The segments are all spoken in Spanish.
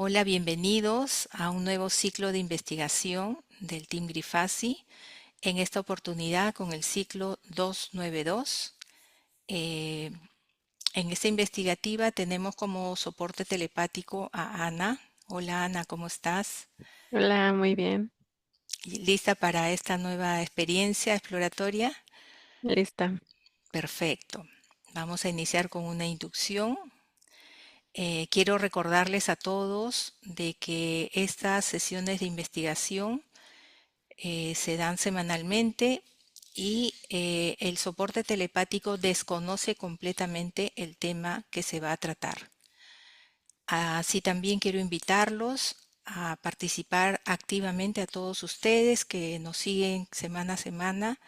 Hola, bienvenidos a un nuevo ciclo de investigación del Team Grifasi. En esta oportunidad con el ciclo 292. Eh, en esta investigativa tenemos como soporte telepático a Ana. Hola Ana, ¿cómo estás? Hola, muy bien. ¿Lista para esta nueva experiencia exploratoria? Lista. Perfecto. Vamos a iniciar con una inducción. Quiero recordarles a todos de que estas sesiones de investigación se dan semanalmente y el soporte telepático desconoce completamente el tema que se va a tratar. Así también quiero invitarlos a participar activamente a todos ustedes que nos siguen semana a semana,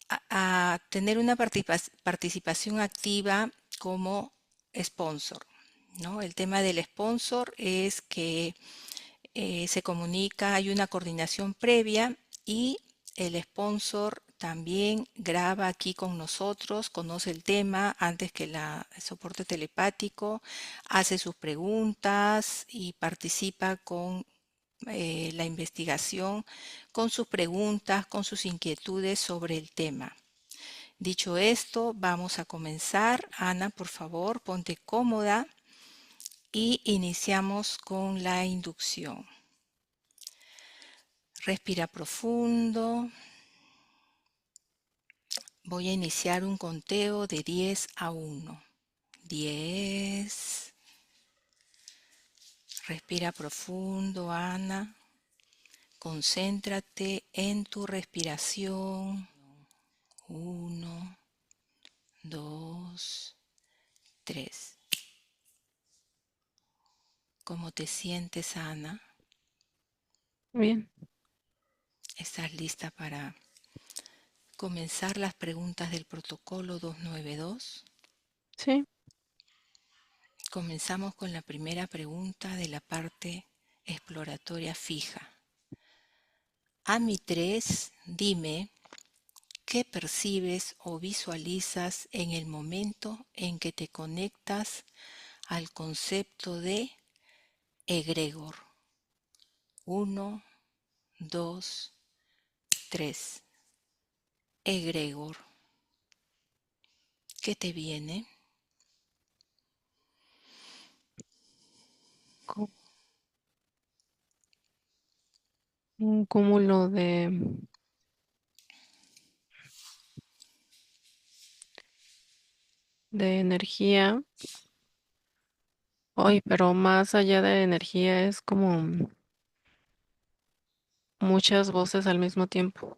a tener una participación activa como sponsor, ¿no? El tema del sponsor es que se comunica, hay una coordinación previa y el sponsor también graba aquí con nosotros, conoce el tema antes que el soporte telepático, hace sus preguntas y participa con la investigación, con sus preguntas, con sus inquietudes sobre el tema. Dicho esto, vamos a comenzar. Ana, por favor, ponte cómoda y iniciamos con la inducción. Respira profundo. Voy a iniciar un conteo de 10 a 1. 10. Respira profundo, Ana. Concéntrate en tu respiración. 1, 2, 3. ¿Cómo te sientes, Ana? Bien. ¿Estás lista para comenzar las preguntas del protocolo 292? Sí. Comenzamos con la primera pregunta de la parte exploratoria fija. AMI 3, dime, ¿qué percibes o visualizas en el momento en que te conectas al concepto de egregor? 1, 2, 3. Egregor. ¿Qué te viene? Co- Un cúmulo de energía. Hoy, pero más allá de energía es como muchas voces al mismo tiempo.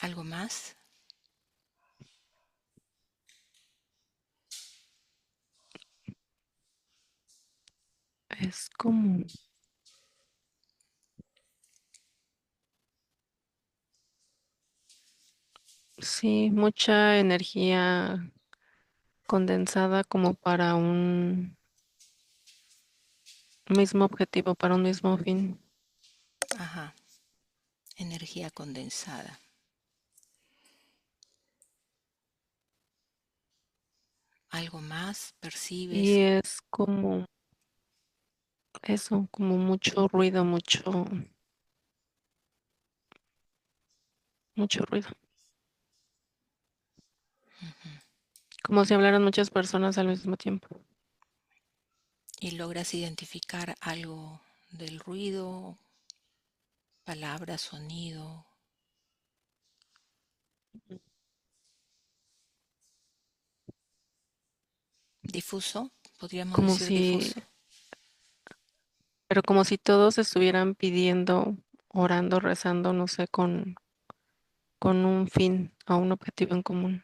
¿Algo más? Es como, sí, mucha energía condensada como para un mismo objetivo, para un mismo fin. Ajá, energía condensada. ¿Algo más Y percibes? es como eso, como mucho ruido, mucho ruido. Como si hablaran muchas personas al mismo tiempo. ¿Y logras identificar algo del ruido, palabra, sonido, difuso? Podríamos Como decir si, difuso. pero como si todos estuvieran pidiendo, orando, rezando, no sé, con un fin o un objetivo en común.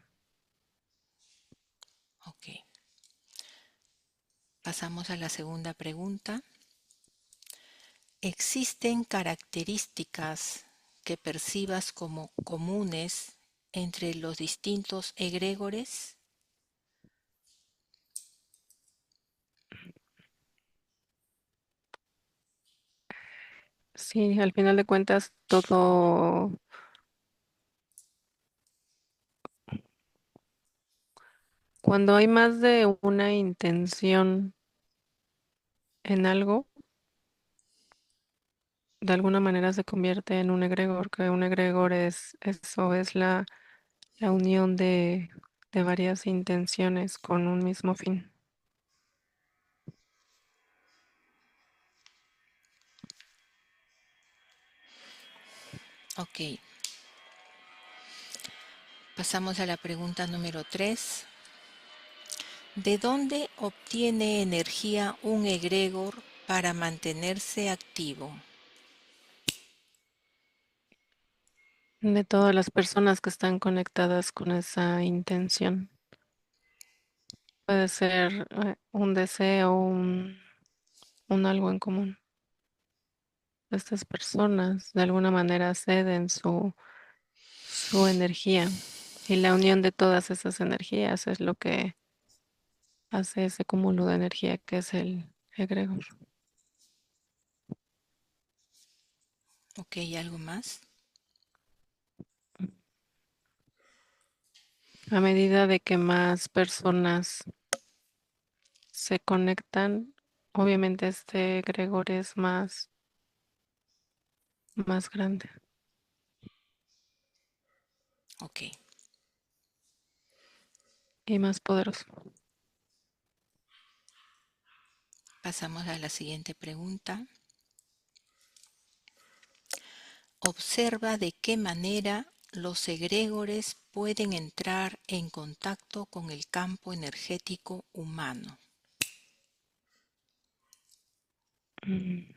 Ok. Pasamos a la segunda pregunta. ¿Existen características que percibas como comunes entre los distintos egregores? Sí, al final de cuentas, todo Cuando hay más de una intención en algo, de alguna manera se convierte en un egregor, que un egregor es eso, es la unión de varias intenciones con un mismo fin. Ok, pasamos a la pregunta número 3. ¿De dónde obtiene energía un egregor para mantenerse activo? De todas las personas que están conectadas con esa intención. Puede ser un deseo, un algo en común. Estas personas de alguna manera ceden su energía y la unión de todas esas energías es lo que hace ese cúmulo de energía que es el egregor. Ok, ¿algo más? A medida de que más personas se conectan, obviamente este egregor es más grande. Ok, Y más poderoso. pasamos a la siguiente pregunta. Observa de qué manera los egregores pueden entrar en contacto con el campo energético humano. Mm,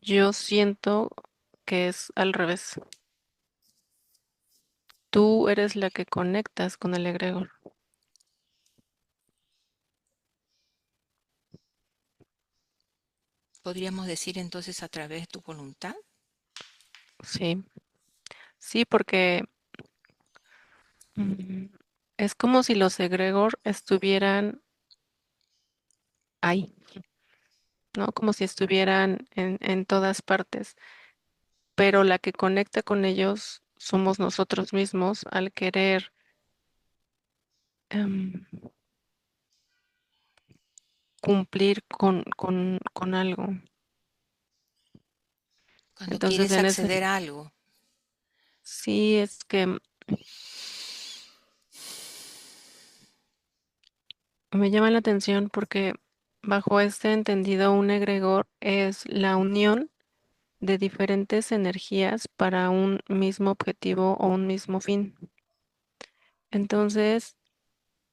Yo siento que es al revés. Tú eres la que conectas con el egregor. Podríamos decir entonces a través de tu voluntad. Sí, sí, porque mm, es como si los egregor estuvieran ahí, ¿no? Como si estuvieran en todas partes, pero la que conecta con ellos somos nosotros mismos al querer em, cumplir con algo. Cuando Entonces, quieres en ese, acceder a algo. sí, es que me llama la atención porque bajo este entendido, un egregor es la unión de diferentes energías para un mismo objetivo o un mismo fin. Entonces,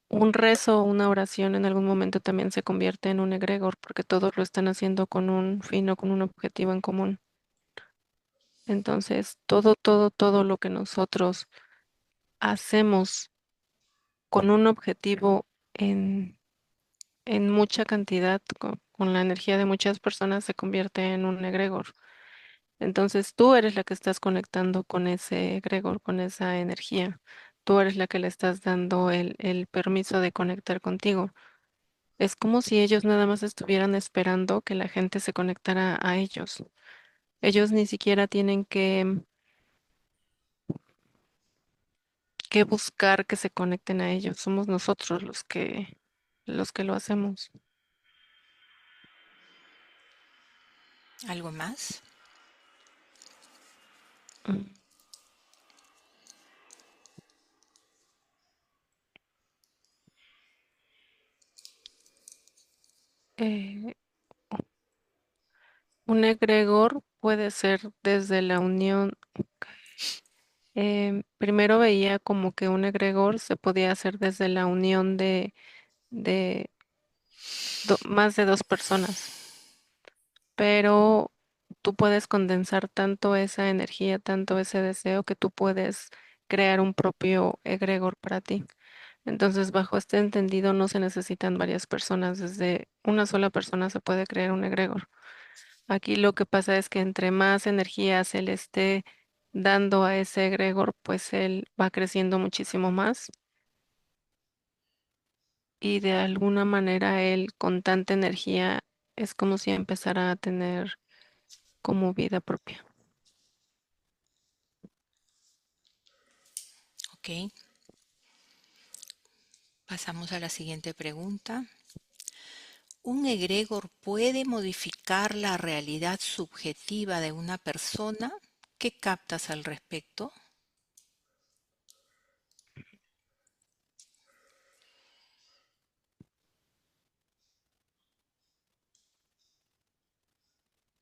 un rezo o una oración en algún momento también se convierte en un egregor porque todos lo están haciendo con un fin o con un objetivo en común. Entonces, todo lo que nosotros hacemos con un objetivo en mucha cantidad, con la energía de muchas personas, se convierte en un egregor. Entonces tú eres la que estás conectando con ese egregor, con esa energía. Tú eres la que le estás dando el permiso de conectar contigo. Es como si ellos nada más estuvieran esperando que la gente se conectara a ellos. Ellos ni siquiera tienen que buscar que se conecten a ellos. Somos nosotros los que lo hacemos. ¿Algo más? Mm. Eh, un egregor puede ser desde la unión. Primero veía como que un egregor se podía hacer desde la unión de más de dos personas, pero tú puedes condensar tanto esa energía, tanto ese deseo que tú puedes crear un propio egregor para ti. Entonces, bajo este entendido, no se necesitan varias personas, desde una sola persona se puede crear un egregor. Aquí lo que pasa es que entre más energía se le esté dando a ese egregor, pues él va creciendo muchísimo más y de alguna manera él con tanta energía es como si empezara a tener como vida propia. Ok. Pasamos a la siguiente pregunta. ¿Un egregor puede modificar la realidad subjetiva de una persona? ¿Qué captas al respecto?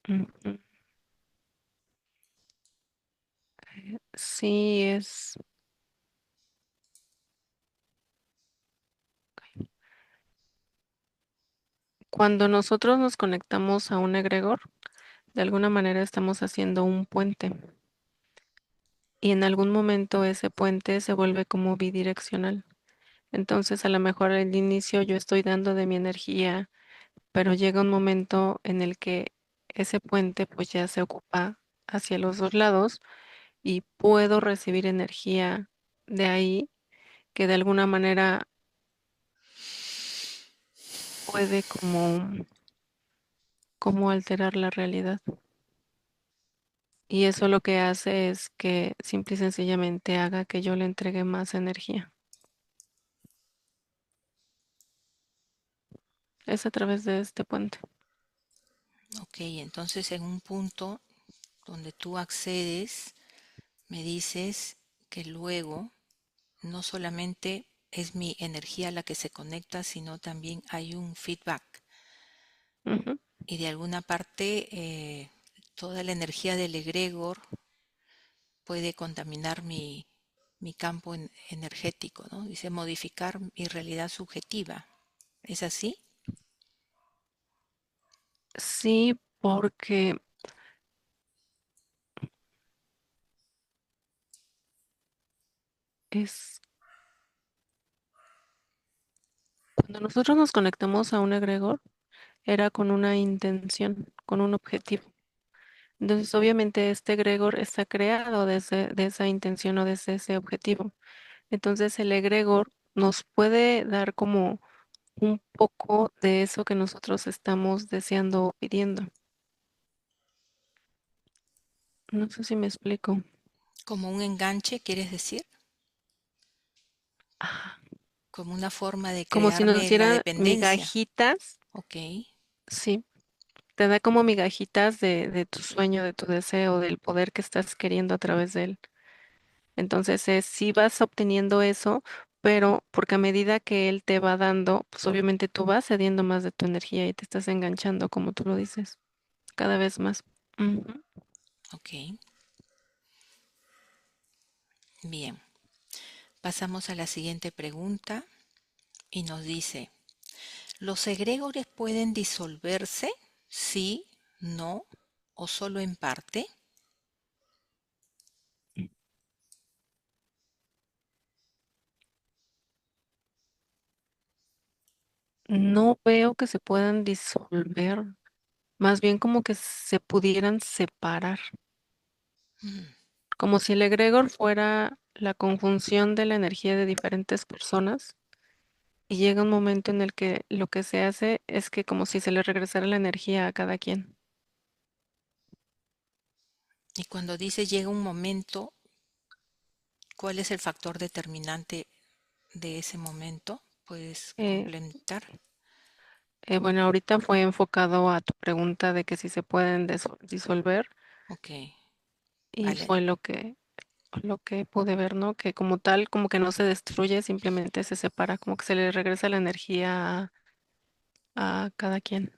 Ujú. Sí, es cuando nosotros nos conectamos a un egregor, de alguna manera estamos haciendo un puente y en algún momento ese puente se vuelve como bidireccional. Entonces, a lo mejor al inicio yo estoy dando de mi energía, pero llega un momento en el que ese puente pues ya se ocupa hacia los dos lados y puedo recibir energía de ahí que de alguna manera puede como alterar la realidad. Y eso lo que hace es que simple y sencillamente haga que yo le entregue más energía. Es a través de este puente. Ok, entonces en un punto donde tú accedes, me dices que luego no solamente es mi energía la que se conecta, sino también hay un feedback. Ujú. Y de alguna parte, toda la energía del egregor puede contaminar mi campo energético, ¿no? Dice modificar mi realidad subjetiva. ¿Es así? Sí, porque es cuando nosotros nos conectamos a un egregor, era con una intención, con un objetivo. Entonces, obviamente, este egregor está creado de esa intención o desde ese objetivo. Entonces, el egregor nos puede dar como un poco de eso que nosotros estamos deseando o pidiendo. No sé si me explico. Como un enganche, ¿quieres decir? Ah, Como una forma de como si nos crearme la dieran dependencia. migajitas, Ok. sí, te da como migajitas de tu sueño, de tu deseo, del poder que estás queriendo a través de él. Entonces, sí vas obteniendo eso, pero porque a medida que él te va dando, pues obviamente tú vas cediendo más de tu energía y te estás enganchando, como tú lo dices, cada vez más. Ujú. Ok, bien. Pasamos a la siguiente pregunta y nos dice, ¿los egregores pueden disolverse? Sí, no o solo en parte. No veo que se puedan disolver, más bien como que se pudieran separar, Mm. como si el egregor fuera la conjunción de la energía de diferentes personas. Y llega un momento en el que lo que se hace es que como si se le regresara la energía a cada quien. Y cuando dice llega un momento, ¿cuál es el factor determinante de ese momento? ¿Puedes Eh, complementar? bueno, ahorita fue enfocado a tu pregunta de que si se pueden disolver Ok, y vale, fue lo que pude ver, ¿no? Que como tal, como que no se destruye, simplemente se separa, como que se le regresa la energía a cada quien.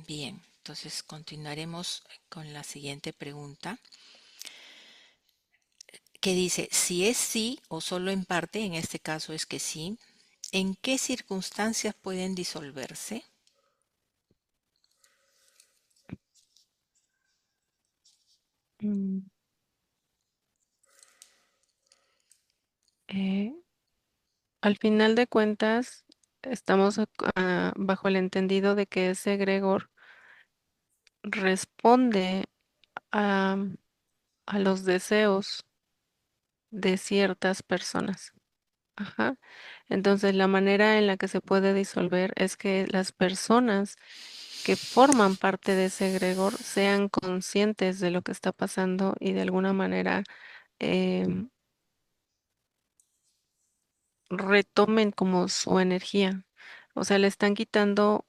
bien. Entonces continuaremos con la siguiente pregunta, que dice, si es sí o solo en parte, en este caso es que sí, ¿en qué circunstancias pueden disolverse? Mm, eh, Al final de cuentas, estamos bajo el entendido de que ese egregor responde a, a los deseos de ciertas personas. Ajá. Entonces, la manera en la que se puede disolver es que las personas que forman parte de ese egregor sean conscientes de lo que está pasando y de alguna manera em, retomen como su energía. O sea, le están quitando,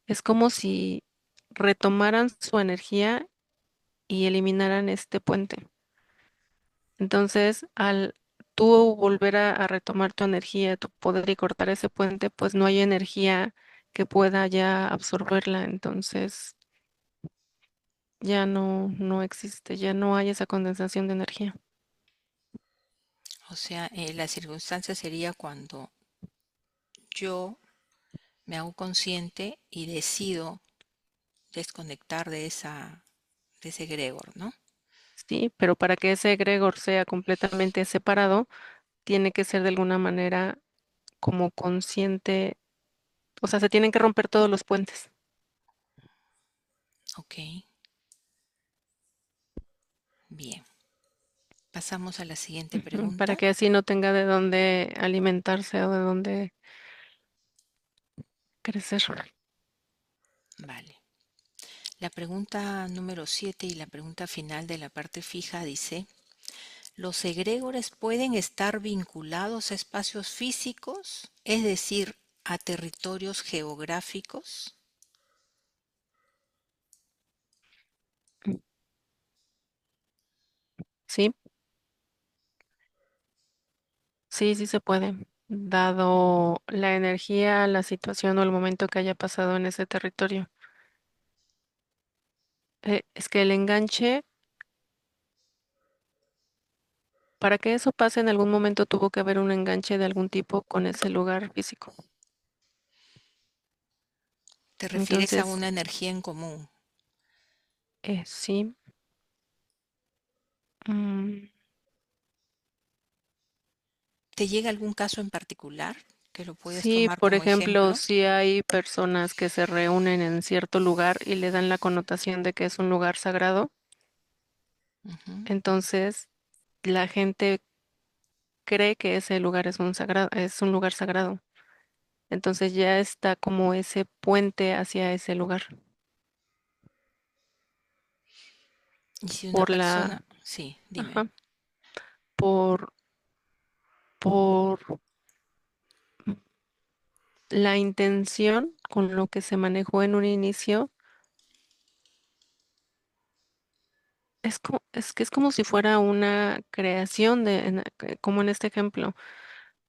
es como si retomaran su energía y eliminaran este puente. Entonces, al tú volver a retomar tu energía, tu poder y cortar ese puente, pues no hay energía que pueda ya absorberla. Entonces, ya no existe, ya no hay esa condensación de energía. O sea, la circunstancia sería cuando yo me hago consciente y decido desconectar de ese egregor, ¿no? Sí, pero para que ese egregor sea completamente separado, tiene que ser de alguna manera como consciente, o sea, se tienen que romper todos los puentes. Ok, bien. Pasamos a la siguiente Ujú, para pregunta. que así no tenga de dónde alimentarse o de dónde crecer. Vale. La pregunta número 7 y la pregunta final de la parte fija dice, ¿los egregores pueden estar vinculados a espacios físicos, es decir, a territorios geográficos? Sí, sí se puede, dado la energía, la situación o el momento que haya pasado en ese territorio. Es que el enganche, para que eso pase en algún momento tuvo que haber un enganche de algún tipo con ese lugar físico. ¿Te refieres a Entonces, una energía en común? sí. mm, ¿Te llega algún caso en particular que lo puedes Sí, tomar por como ejemplo, ejemplo? si hay personas que se reúnen en cierto lugar y le dan la connotación de que es un lugar sagrado, Ujú. entonces la gente cree que ese lugar es un lugar sagrado. Entonces ya está como ese puente hacia ese lugar Y si una por persona, la, sí, dime. ajá, por, por la intención con lo que se manejó en un inicio. Es que es como si fuera una creación como en este ejemplo.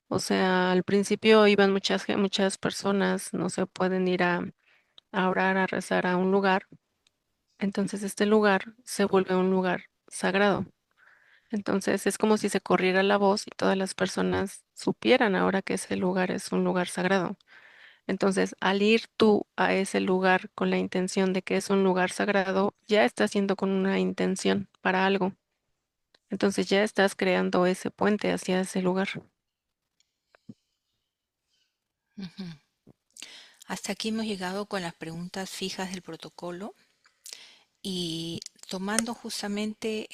O sea, al principio iban muchas personas, no se pueden ir a orar, a rezar a un lugar. Entonces este lugar se vuelve un lugar sagrado. Entonces es como si se corriera la voz y todas las personas supieran ahora que ese lugar es un lugar sagrado. Entonces, al ir tú a ese lugar con la intención de que es un lugar sagrado, ya estás yendo con una intención para algo. Entonces ya estás creando ese puente hacia ese lugar. Ujú. Hasta aquí hemos llegado con las preguntas fijas del protocolo y tomando justamente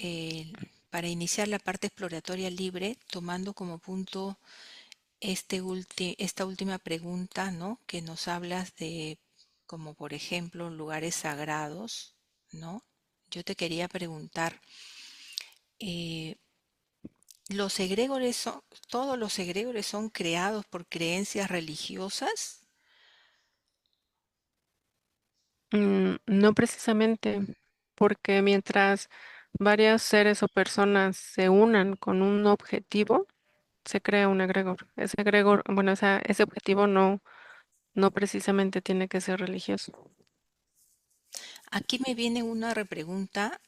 para iniciar la parte exploratoria libre, tomando como punto esta última pregunta, ¿no? Que nos hablas de, como por ejemplo, lugares sagrados, ¿no? Yo te quería preguntar, eh, ¿los egregores son, todos los egregores son creados por creencias religiosas? No precisamente, porque mientras varios seres o personas se unan con un objetivo, se crea un egregor. Ese egregor, bueno, ese objetivo no precisamente tiene que ser religioso. Aquí me viene una repregunta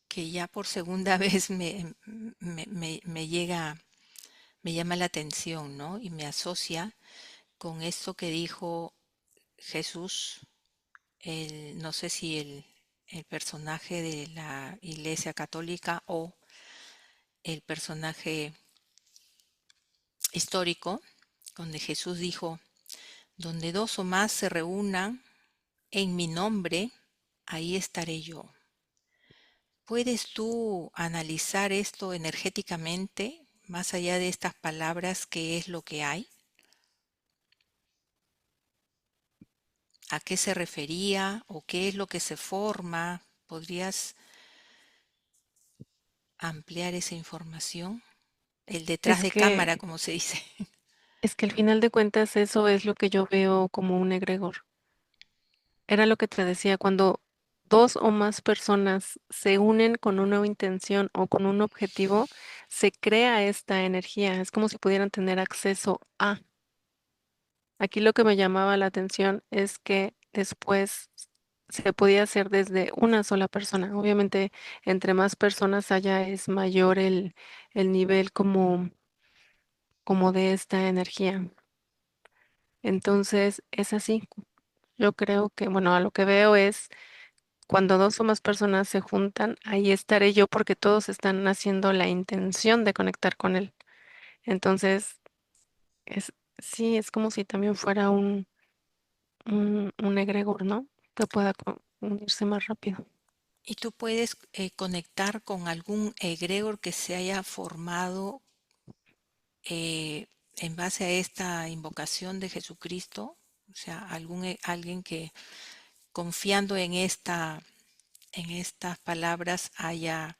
que ya por segunda vez me llega, me llama la atención, ¿no? Y me asocia con esto que dijo Jesús, no sé si el personaje de la Iglesia Católica o el personaje histórico, donde Jesús dijo, donde dos o más se reúnan en mi nombre, ahí estaré yo. ¿Puedes tú analizar esto energéticamente, más allá de estas palabras, qué es lo que hay? ¿A qué se refería o qué es lo que se forma? ¿Podrías ampliar esa información? el detrás Es de cámara, que, como se dice. es que al final de cuentas eso es lo que yo veo como un egregor. Era lo que te decía, cuando dos o más personas se unen con una intención o con un objetivo, se crea esta energía. Es como si pudieran tener acceso a. Aquí lo que me llamaba la atención es que después se podía hacer desde una sola persona. Obviamente, entre más personas haya, es mayor el nivel como de esta energía. Entonces, es así. Yo creo que, bueno, a lo que veo es cuando dos o más personas se juntan, ahí estaré yo porque todos están haciendo la intención de conectar con él. Entonces, es, sí, es como si también fuera un egregor, ¿no? Que pueda unirse más rápido. Y tú puedes conectar con algún egregor que se haya formado en base a esta invocación de Jesucristo, o sea, alguien que confiando en estas palabras haya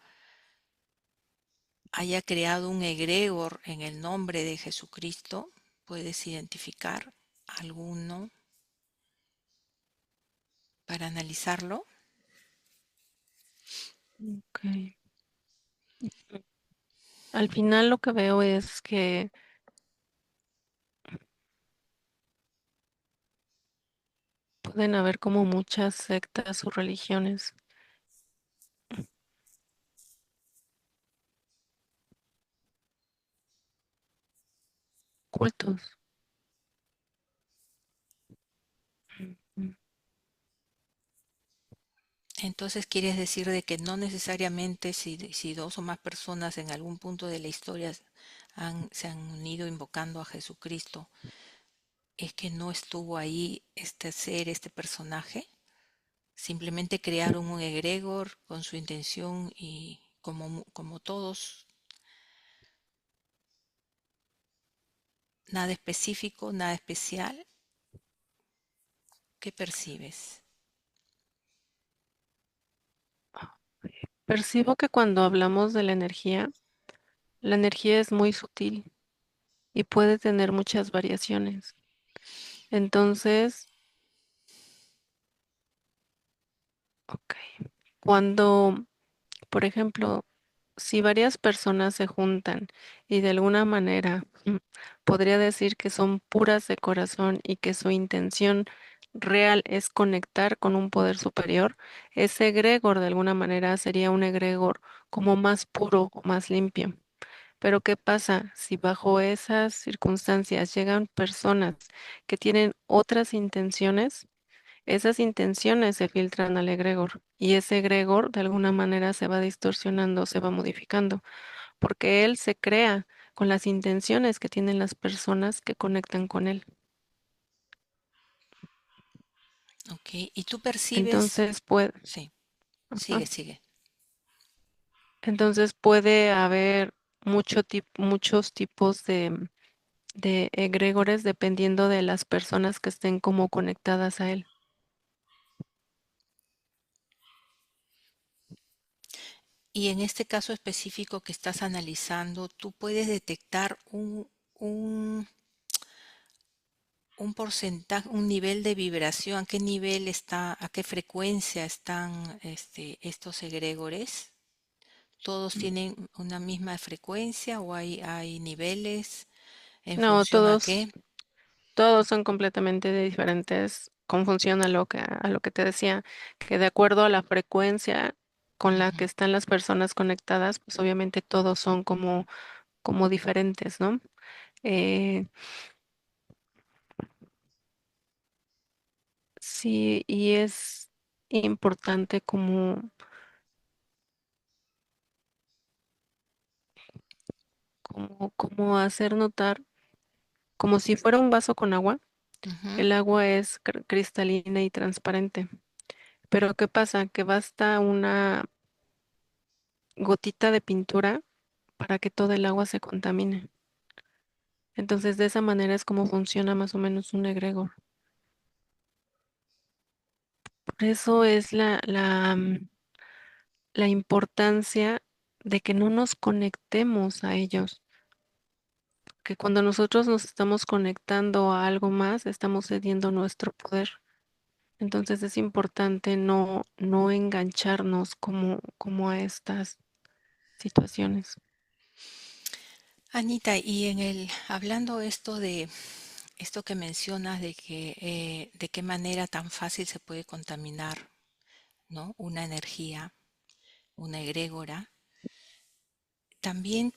creado un egregor en el nombre de Jesucristo, puedes identificar alguno para analizarlo. Ok. Al final lo que veo es que pueden haber como muchas sectas o religiones, cultos. Mm. Entonces quieres decir de que no necesariamente si dos o más personas en algún punto de la historia se han unido invocando a Jesucristo, es que no estuvo ahí este ser, este personaje. Simplemente crearon un egregor con su intención y como todos, nada específico, nada especial. ¿Qué percibes? Percibo que cuando hablamos de la energía es muy sutil y puede tener muchas variaciones. Entonces, ok, cuando, por ejemplo, si varias personas se juntan y de alguna manera podría decir que son puras de corazón y que su intención real es conectar con un poder superior, ese egregor de alguna manera sería un egregor como más puro o más limpio. Pero ¿qué pasa si bajo esas circunstancias llegan personas que tienen otras intenciones? Esas intenciones se filtran al egregor y ese egregor de alguna manera se va distorsionando, se va modificando, porque él se crea con las intenciones que tienen las personas que conectan con él. Ok, y tú percibes, Entonces puede, sí, ajá, sigue. entonces puede haber muchos tipos de egregores dependiendo de las personas que estén como conectadas a él. Y en este caso específico que estás analizando, tú puedes detectar un, un porcentaje, un nivel de vibración, a qué nivel está, a qué frecuencia están estos egregores. ¿Todos tienen una misma frecuencia o hay niveles en No, función a qué? todos son completamente diferentes con función a lo que te decía, que de acuerdo a la frecuencia con la Ujú. que están las personas conectadas, pues obviamente todos son como diferentes, ¿no? Eh, sí, y es importante como hacer notar, como si fuera un vaso con agua, Ujú. el agua es cristalina y transparente. Pero ¿qué pasa? Que basta una gotita de pintura para que todo el agua se contamine. Entonces, de esa manera es como funciona más o menos un egregor. Por eso es la importancia de que no nos conectemos a ellos. que cuando nosotros nos estamos conectando a algo más, estamos cediendo nuestro poder. Entonces es importante no engancharnos como a estas situaciones. Anita, y hablando esto de esto que mencionas de que de qué manera tan fácil se puede contaminar, ¿no? Una energía, una egrégora. También,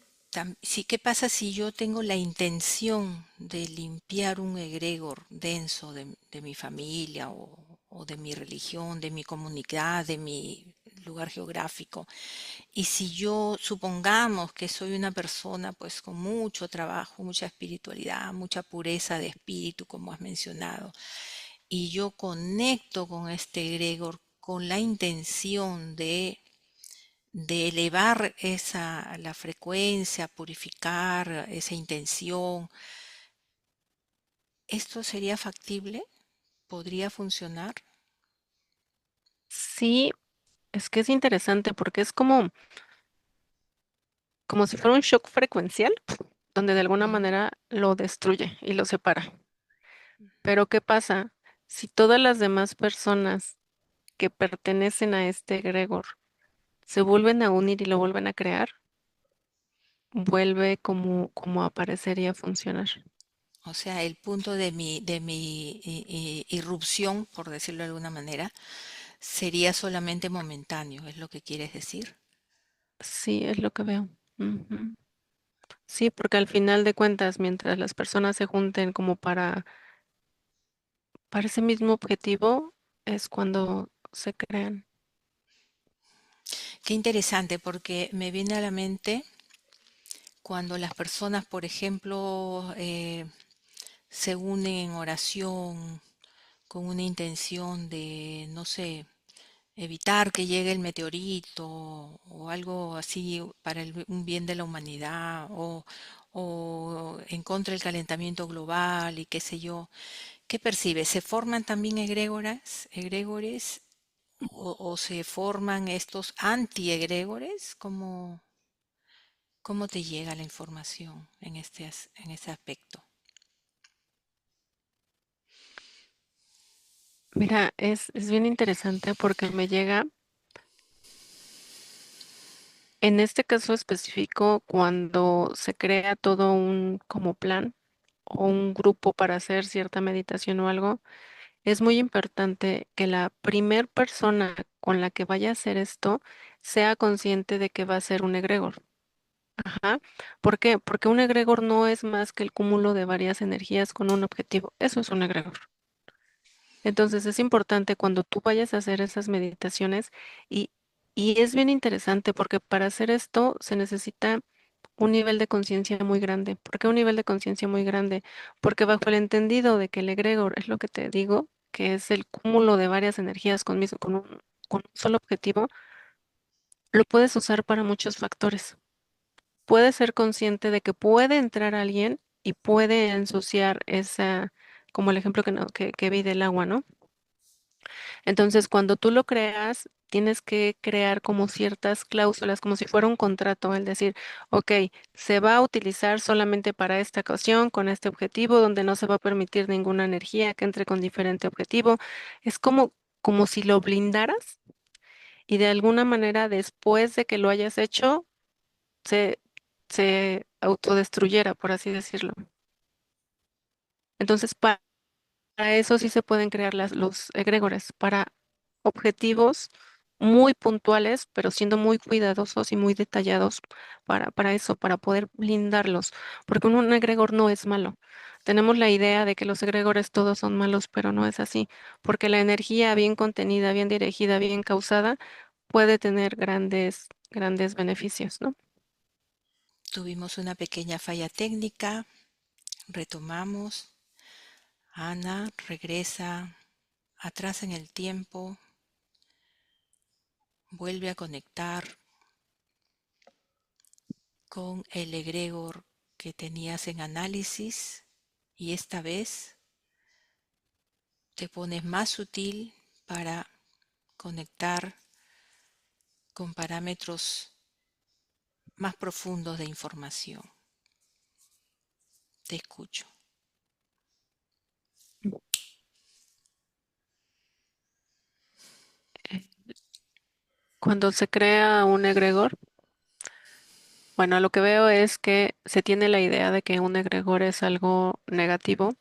sí, ¿qué pasa si yo tengo la intención de limpiar un egregor denso de mi familia o de mi religión, de mi comunidad, de mi lugar geográfico? Y si yo supongamos que soy una persona pues con mucho trabajo, mucha espiritualidad, mucha pureza de espíritu, como has mencionado, y yo conecto con este egregor con la intención de elevar la frecuencia, purificar esa intención, ¿esto sería factible? ¿Podría funcionar? Sí, es que es interesante porque es como si fuera un shock frecuencial, donde de alguna Ujú. manera lo destruye y lo separa. Pero ¿qué pasa? Si todas las demás personas que pertenecen a este egregor se vuelven a unir y lo vuelven a crear, vuelve como a aparecer y a funcionar. O sea, el punto de mi irrupción, por decirlo de alguna manera, sería solamente momentáneo, es lo que quieres decir. Sí, es lo que veo. Ujú. Sí, porque al final de cuentas, mientras las personas se junten como para ese mismo objetivo, es cuando se crean. Qué interesante, porque me viene a la mente cuando las personas, por ejemplo, se unen en oración con una intención de, no sé, evitar que llegue el meteorito o algo así para un bien de la humanidad o en contra del calentamiento global y qué sé yo. ¿Qué percibes? ¿Se forman también egregores o se forman estos anti-egregores? ¿Cómo te llega la información en este aspecto? Mira, es bien interesante porque me llega, en este caso específico, cuando se crea todo un como plan o un grupo para hacer cierta meditación o algo, es muy importante que la primer persona con la que vaya a hacer esto sea consciente de que va a ser un egregor. Ajá. ¿Por qué? Porque un egregor no es más que el cúmulo de varias energías con un objetivo. Eso es un egregor. Entonces es importante cuando tú vayas a hacer esas meditaciones y, y es bien interesante porque para hacer esto se necesita un nivel de conciencia muy grande. ¿Por qué un nivel de conciencia muy grande? Porque bajo el entendido de que el egregor es lo que te digo, que es el cúmulo de varias energías con un solo objetivo, lo puedes usar para muchos factores. Puedes ser consciente de que puede entrar alguien y puede ensuciar esa, como el ejemplo que vi del agua, ¿no? Entonces, cuando tú lo creas, tienes que crear como ciertas cláusulas, como si fuera un contrato, el decir, ok, se va a utilizar solamente para esta ocasión, con este objetivo, donde no se va a permitir ninguna energía que entre con diferente objetivo. Es como si lo blindaras y de alguna manera después de que lo hayas hecho, se, se autodestruyera, por así decirlo. Entonces, para eso sí se pueden crear los egregores, para objetivos muy puntuales, pero siendo muy cuidadosos y muy detallados para eso, para poder blindarlos, porque un egregor no es malo. Tenemos la idea de que los egregores todos son malos, pero no es así, porque la energía bien contenida, bien dirigida, bien causada, puede tener grandes beneficios, ¿no? Tuvimos una pequeña falla técnica, retomamos. Ana regresa atrás en el tiempo, vuelve a conectar con el egregor que tenías en análisis y esta vez te pones más sutil para conectar con parámetros más profundos de información. Te escucho. Cuando se crea un egregor, bueno, lo que veo es que se tiene la idea de que un egregor es algo negativo,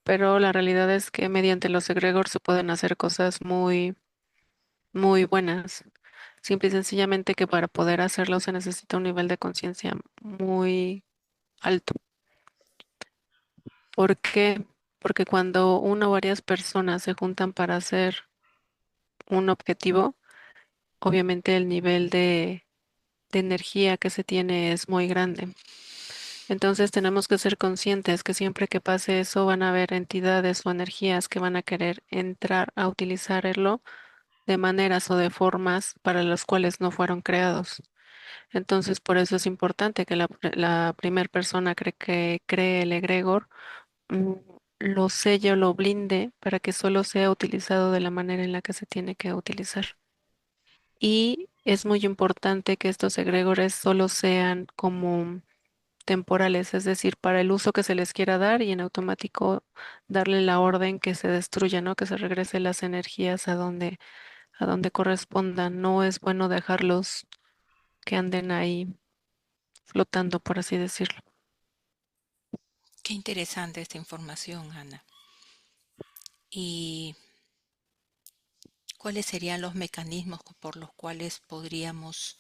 pero la realidad es que mediante los egregores se pueden hacer cosas muy, muy buenas. Simple y sencillamente que para poder hacerlo se necesita un nivel de conciencia muy alto. ¿Por qué? Porque cuando una o varias personas se juntan para hacer un objetivo, obviamente el nivel de energía que se tiene es muy grande. Entonces tenemos que ser conscientes que siempre que pase eso van a haber entidades o energías que van a querer entrar a utilizarlo de maneras o de formas para las cuales no fueron creados. Entonces por eso es importante que la primer persona que cree el egregor mm, lo selle o lo blinde para que solo sea utilizado de la manera en la que se tiene que utilizar. Y es muy importante que estos egregores solo sean como temporales, es decir, para el uso que se les quiera dar y en automático darle la orden que se destruya, ¿no? Que se regrese las energías a donde correspondan. No es bueno dejarlos que anden ahí flotando, por así decirlo. Qué interesante esta información, Ana. ¿Y cuáles serían los mecanismos por los cuales podríamos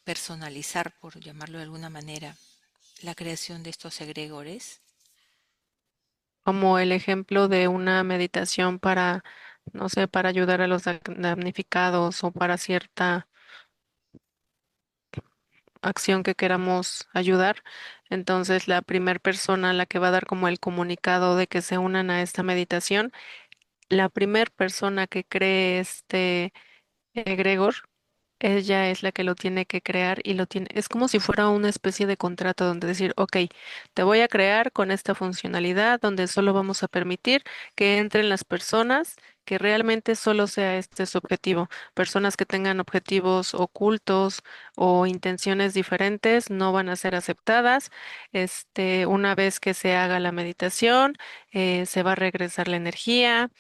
personalizar, por llamarlo de alguna manera, la creación de estos egregores? Como el ejemplo de una meditación para, no sé, para ayudar a los damnificados o para cierta acción que queramos ayudar. Entonces, la primera persona a la que va a dar como el comunicado de que se unan a esta meditación, la primera persona que cree este egregor, ella es la que lo tiene que crear y lo tiene, es como si fuera una especie de contrato donde decir, ok, te voy a crear con esta funcionalidad donde solo vamos a permitir que entren las personas que realmente solo sea este su objetivo. Personas que tengan objetivos ocultos o intenciones diferentes no van a ser aceptadas. Una vez que se haga la meditación, se va a regresar la energía.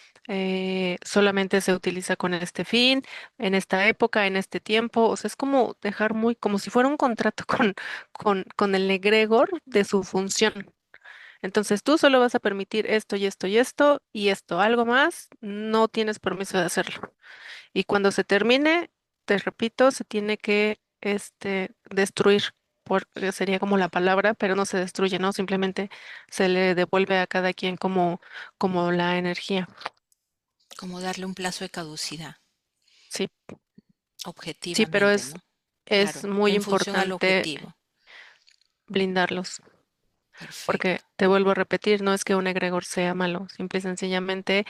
Solamente se utiliza con este fin en esta época, en este tiempo. O sea, es como dejar muy, como si fuera un contrato con el egregor de su función. Entonces tú solo vas a permitir esto y esto y esto y esto, algo más, no tienes permiso de hacerlo. Y cuando se termine, te repito, se tiene que destruir. Sería como la palabra, pero no se destruye, ¿no? Simplemente se le devuelve a cada quien como la energía. Como darle un plazo de caducidad, Sí, sí, pero objetivamente, ¿no? es Claro, muy en función al importante objetivo. blindarlos. Porque Perfecto. te vuelvo a repetir, no es que un egregor sea malo, simple y sencillamente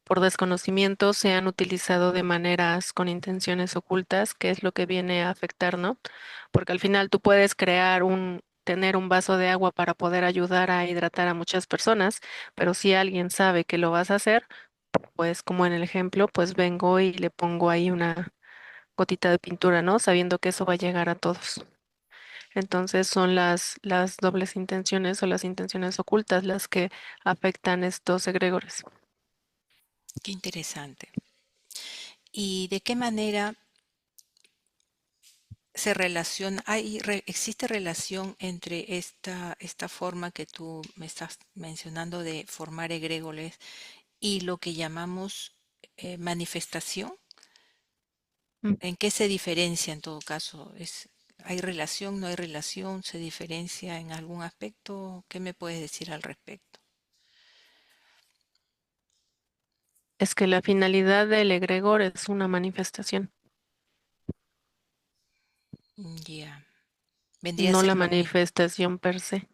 por desconocimiento se han utilizado de maneras con intenciones ocultas, que es lo que viene a afectar, ¿no? Porque al final tú puedes tener un vaso de agua para poder ayudar a hidratar a muchas personas, pero si alguien sabe que lo vas a hacer, pues como en el ejemplo, pues vengo y le pongo ahí una gotita de pintura, ¿no? Sabiendo que eso va a llegar a todos. Entonces son las dobles intenciones o las intenciones ocultas las que afectan estos egregores. Qué interesante. ¿Y de qué manera se relaciona, existe relación entre esta forma que tú me estás mencionando de formar egregores y lo que llamamos manifestación? Mm. ¿En qué se diferencia en todo caso? ¿Hay relación, no hay relación? ¿Se diferencia en algún aspecto? ¿Qué me puedes decir al respecto? Es que la finalidad del egregor es una manifestación, Ya, vendría a no ser la lo mismo. manifestación per se.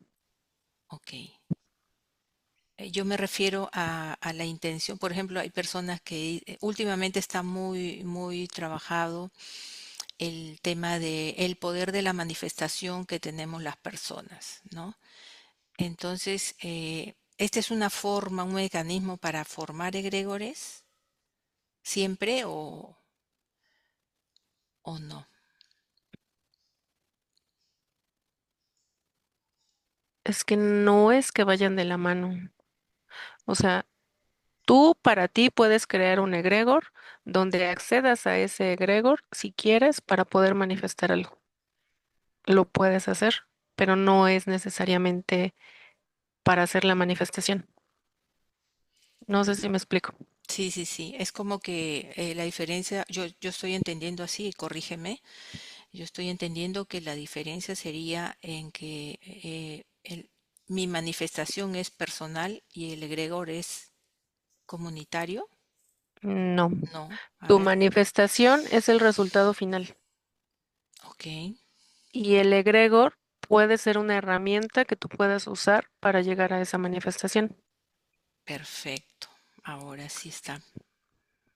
Ok. Yo me refiero a la intención. Por ejemplo, hay personas que últimamente está muy, muy trabajado el tema de el poder de la manifestación que tenemos las personas, ¿no? Entonces, ¿esta es una forma, un mecanismo para formar egregores siempre o no? Es que no es que vayan de la mano. O sea, tú para ti puedes crear un egregor donde accedas a ese egregor si quieres para poder manifestar algo. Lo puedes hacer, pero no es necesariamente para hacer la manifestación. No sé si me explico. Sí, sí, sí. Es como que la diferencia, yo estoy entendiendo así, corrígeme, yo estoy entendiendo que la diferencia sería en que mi manifestación es personal y el egregor es comunitario. No. No, a Tu ver, manifestación es el resultado final ok, y el egregor puede ser una herramienta que tú puedas usar para llegar a esa manifestación. perfecto. Ahora sí está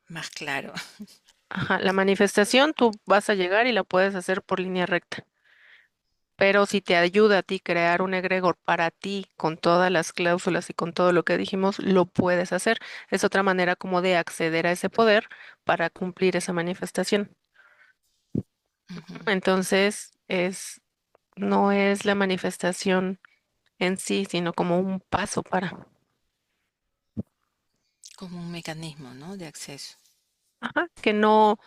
más claro. Ajá, la manifestación tú vas a llegar y la puedes hacer por línea recta. Pero si te ayuda a ti crear un egregor para ti con todas las cláusulas y con todo lo que dijimos, lo puedes hacer. Es otra manera como de acceder a ese poder para cumplir esa manifestación. Ujú. Entonces, no es la manifestación en sí, sino como un paso para. Como un mecanismo, ¿no? De acceso. Ajá, que no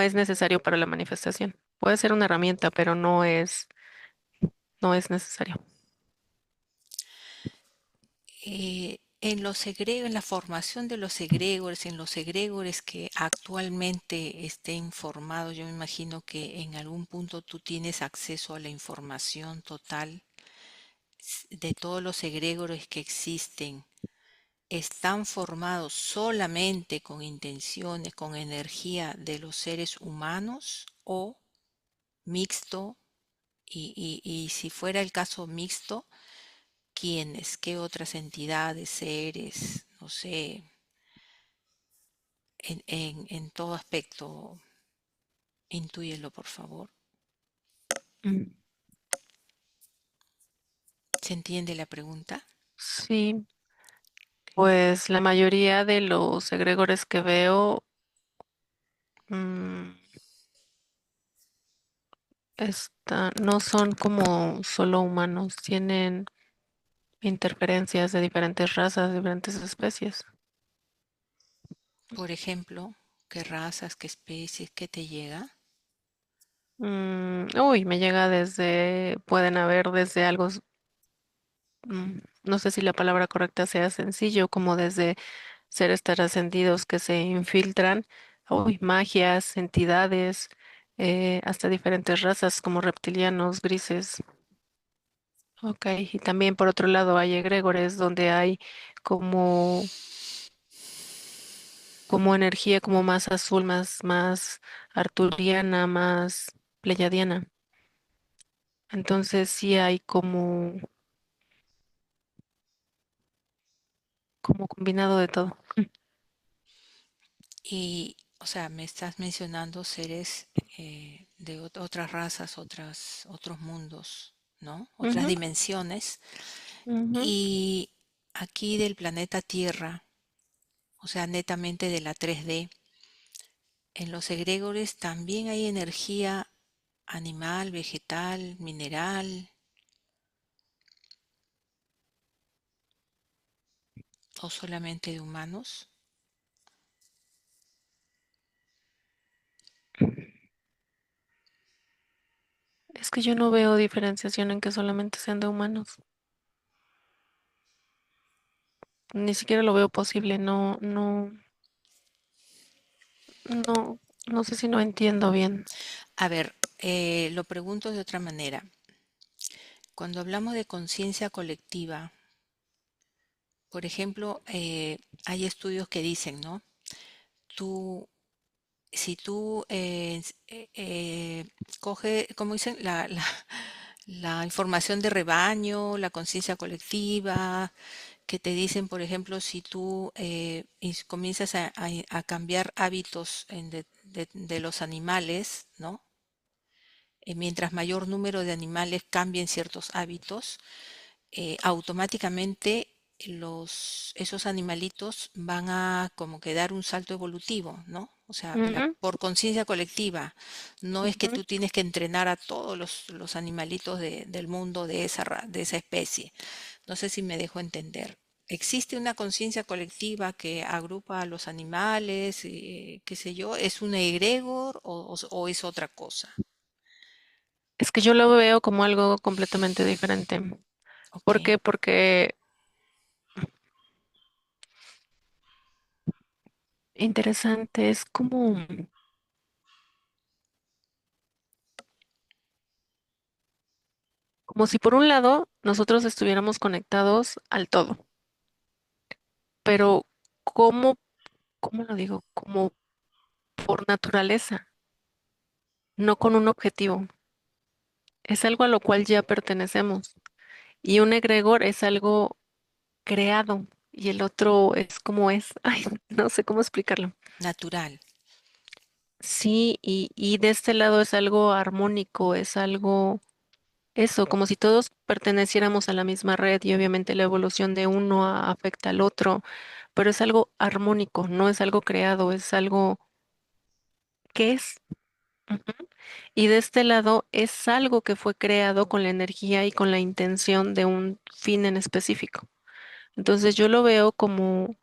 es necesario para la manifestación. Puede ser una herramienta, pero no es necesario. En la formación de los egregores, en los egregores que actualmente estén formados, yo me imagino que en algún punto tú tienes acceso a la información total de todos los egregores que existen. ¿Están formados solamente con intenciones, con energía de los seres humanos o mixto? Y si fuera el caso mixto, ¿quiénes? ¿Qué otras entidades, seres? No sé, en todo aspecto, intúyelo, por favor. Mm, ¿Se entiende la pregunta? sí, Ok. pues la mayoría de los egregores que veo mm, no son como solo humanos, tienen interferencias de diferentes razas, diferentes especies. Por ejemplo, ¿qué razas, qué especies, qué te llega? Uy, me llega pueden haber desde algo, no sé si la palabra correcta sea sencillo, como desde seres trascendidos que se infiltran, uy, magias, entidades, hasta diferentes razas como reptilianos, grises. Ok, y también por otro lado hay egregores donde hay como, como energía como más azul, más arturiana, más pleyadiana. Entonces sí hay como combinado de todo. Y, o sea, me estás mencionando seres de otras razas, otros mundos, ¿no? Otras Ujú, dimensiones. ujú. Y aquí del planeta Tierra, o sea, netamente de la 3D, en los egregores también hay energía animal, vegetal, mineral, o solamente de humanos. Es que yo no veo diferenciación en que solamente sean de humanos. Ni siquiera lo veo posible. No, no sé si no entiendo bien. A ver, lo pregunto de otra manera. Cuando hablamos de conciencia colectiva, por ejemplo, hay estudios que dicen, ¿no? Tú, si tú coge, como dicen, la información de rebaño, la conciencia colectiva, que te dicen, por ejemplo, si tú comienzas a cambiar hábitos de los animales, ¿no? Mientras mayor número de animales cambien ciertos hábitos, automáticamente esos animalitos van a como que dar un salto evolutivo, ¿no? O sea, Ujú, por conciencia colectiva. No es que ujú. tú tienes que entrenar a todos los animalitos del mundo de esa especie. No sé si me dejo entender. ¿Existe una conciencia colectiva que agrupa a los animales, qué sé yo? ¿Es un egregor o es otra cosa? Es que yo lo veo como algo completamente diferente. Ok, ¿Por qué? Porque interesante, es como si por un lado nosotros estuviéramos conectados al todo, pero ¿cómo, cómo lo digo? Como por naturaleza, no con un objetivo. Es algo a lo cual ya pertenecemos. Y un egregor es algo creado y el otro es como es. Ay, no sé cómo explicarlo. natural. Sí, y de este lado es algo armónico, es algo, eso, como si todos perteneciéramos a la misma red y obviamente la evolución de uno afecta al otro, pero es algo armónico, no es algo creado, es algo que es. Ujú. Y de este lado es algo que fue creado con la energía y con la intención de un fin en específico. Entonces yo lo veo como,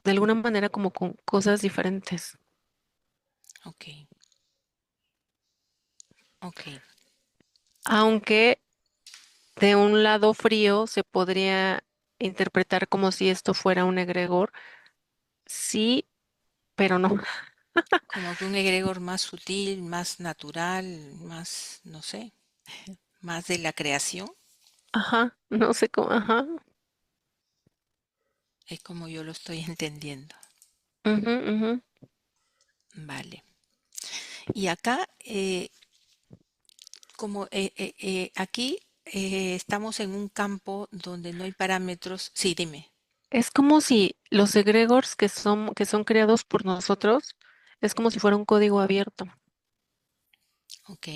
de alguna manera, como con cosas diferentes. Ok, ok. Aunque de un lado frío se podría interpretar como si esto fuera un egregor, sí, pero no. Como que un egregor más sutil, más natural, más, no sé, más de la creación, Ajá, no sé cómo, ajá. es como yo lo estoy entendiendo. Ujú, ujú. Vale. Y acá, aquí estamos en un campo donde no hay parámetros. Sí, dime. Es como si los egregores que son creados por nosotros, es como si fuera un código abierto, Ok.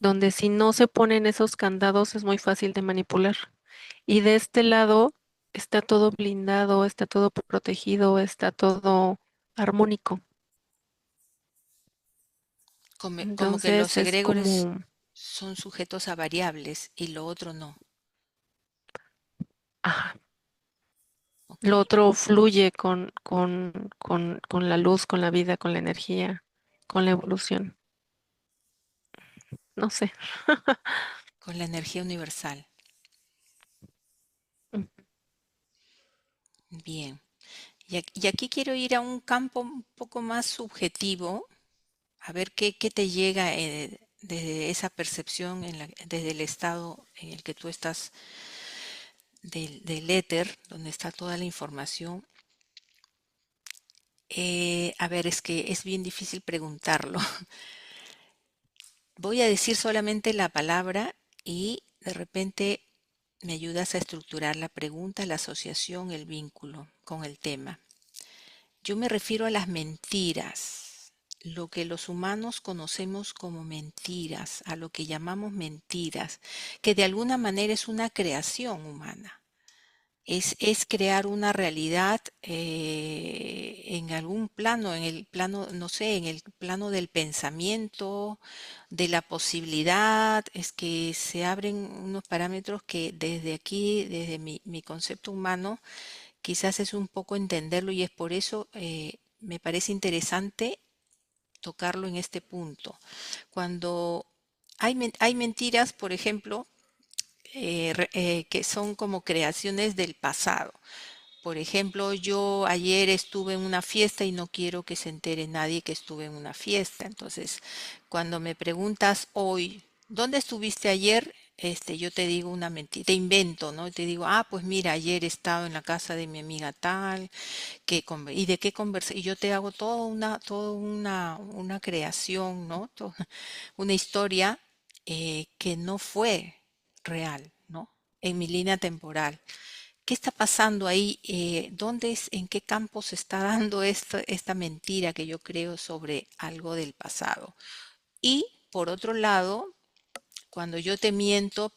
donde si no se ponen esos candados es muy fácil de manipular. Y de este lado está todo blindado, está todo protegido, está todo armónico. Como que Entonces los es egregores como, son sujetos a variables y lo otro no. ajá, Ok. lo otro fluye con la luz, con la vida, con la energía, con la evolución. No sé. Con la energía universal. Mm. Bien. Y aquí quiero ir a un campo un poco más subjetivo, a ver qué te llega desde esa percepción, desde el estado en el que tú estás del éter, donde está toda la información. A ver, es que es bien difícil preguntarlo. Voy a decir solamente la palabra y de repente me ayudas a estructurar la pregunta, la asociación, el vínculo con el tema. Yo me refiero a las mentiras, lo que los humanos conocemos como mentiras, a lo que llamamos mentiras, que de alguna manera es una creación humana. Es crear una realidad en algún plano, en el plano, no sé, en el plano del pensamiento, de la posibilidad, es que se abren unos parámetros que desde aquí, desde mi concepto humano, quizás es un poco entenderlo y es por eso me parece interesante tocarlo en este punto. Cuando hay mentiras, por ejemplo, que son como creaciones del pasado. Por ejemplo, yo ayer estuve en una fiesta y no quiero que se entere nadie que estuve en una fiesta. Entonces, cuando me preguntas hoy, ¿dónde estuviste ayer? Yo te digo una mentira, te invento, ¿no? Te digo, ah, pues mira, ayer he estado en la casa de mi amiga tal, y de qué conversé, y yo te hago una creación, ¿no? Una historia que no fue real, ¿no? En mi línea temporal. ¿Qué está pasando ahí? En qué campo se está dando esta mentira que yo creo sobre algo del pasado? Y por otro lado, cuando yo te miento,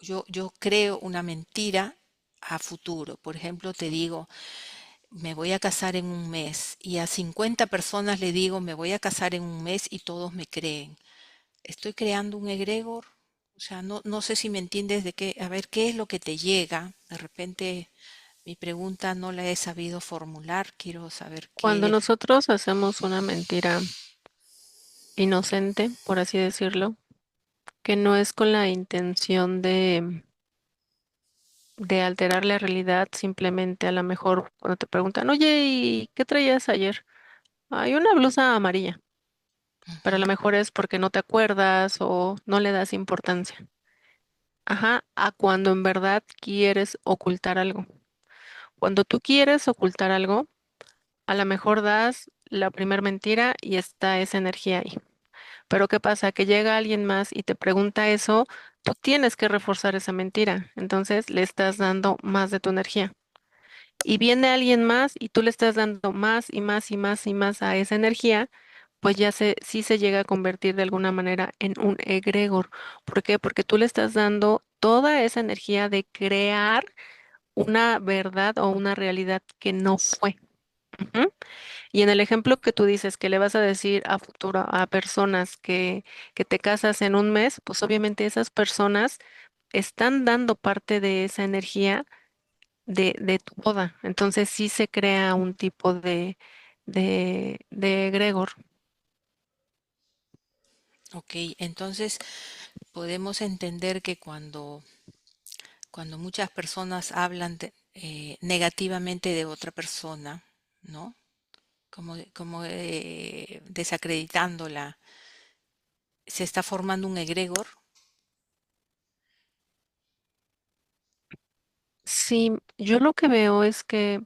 yo creo una mentira a futuro. Por ejemplo, te digo, me voy a casar en un mes y a 50 personas le digo, me voy a casar en un mes y todos me creen. Estoy creando un egregor. O sea, no sé si me entiendes de qué, a ver, qué es lo que te llega. De repente mi pregunta no la he sabido formular. Quiero saber Cuando qué. nosotros hacemos una mentira inocente, por así decirlo, que no es con la intención de alterar la realidad, simplemente a lo mejor cuando te preguntan, oye, ¿y qué traías ayer? Hay una blusa amarilla, pero a lo Ujú. mejor es porque no te acuerdas o no le das importancia. Ajá, a cuando en verdad quieres ocultar algo. Cuando tú quieres ocultar algo, a lo mejor das la primer mentira y está esa energía ahí. Pero ¿qué pasa? Que llega alguien más y te pregunta eso, tú tienes que reforzar esa mentira. Entonces le estás dando más de tu energía. Y viene alguien más y tú le estás dando más y más y más y más a esa energía, pues sí se llega a convertir de alguna manera en un egregor. ¿Por qué? Porque tú le estás dando toda esa energía de crear una verdad o una realidad que no fue. Ujú. Y en el ejemplo que tú dices que le vas a decir a futuro a personas que te casas en un mes, pues obviamente esas personas están dando parte de esa energía de tu boda. Entonces sí se crea un tipo de egregor. Ok, entonces podemos entender que cuando muchas personas hablan negativamente de otra persona, ¿no? Como desacreditándola, se está formando un egregor. Sí, yo lo que veo es que,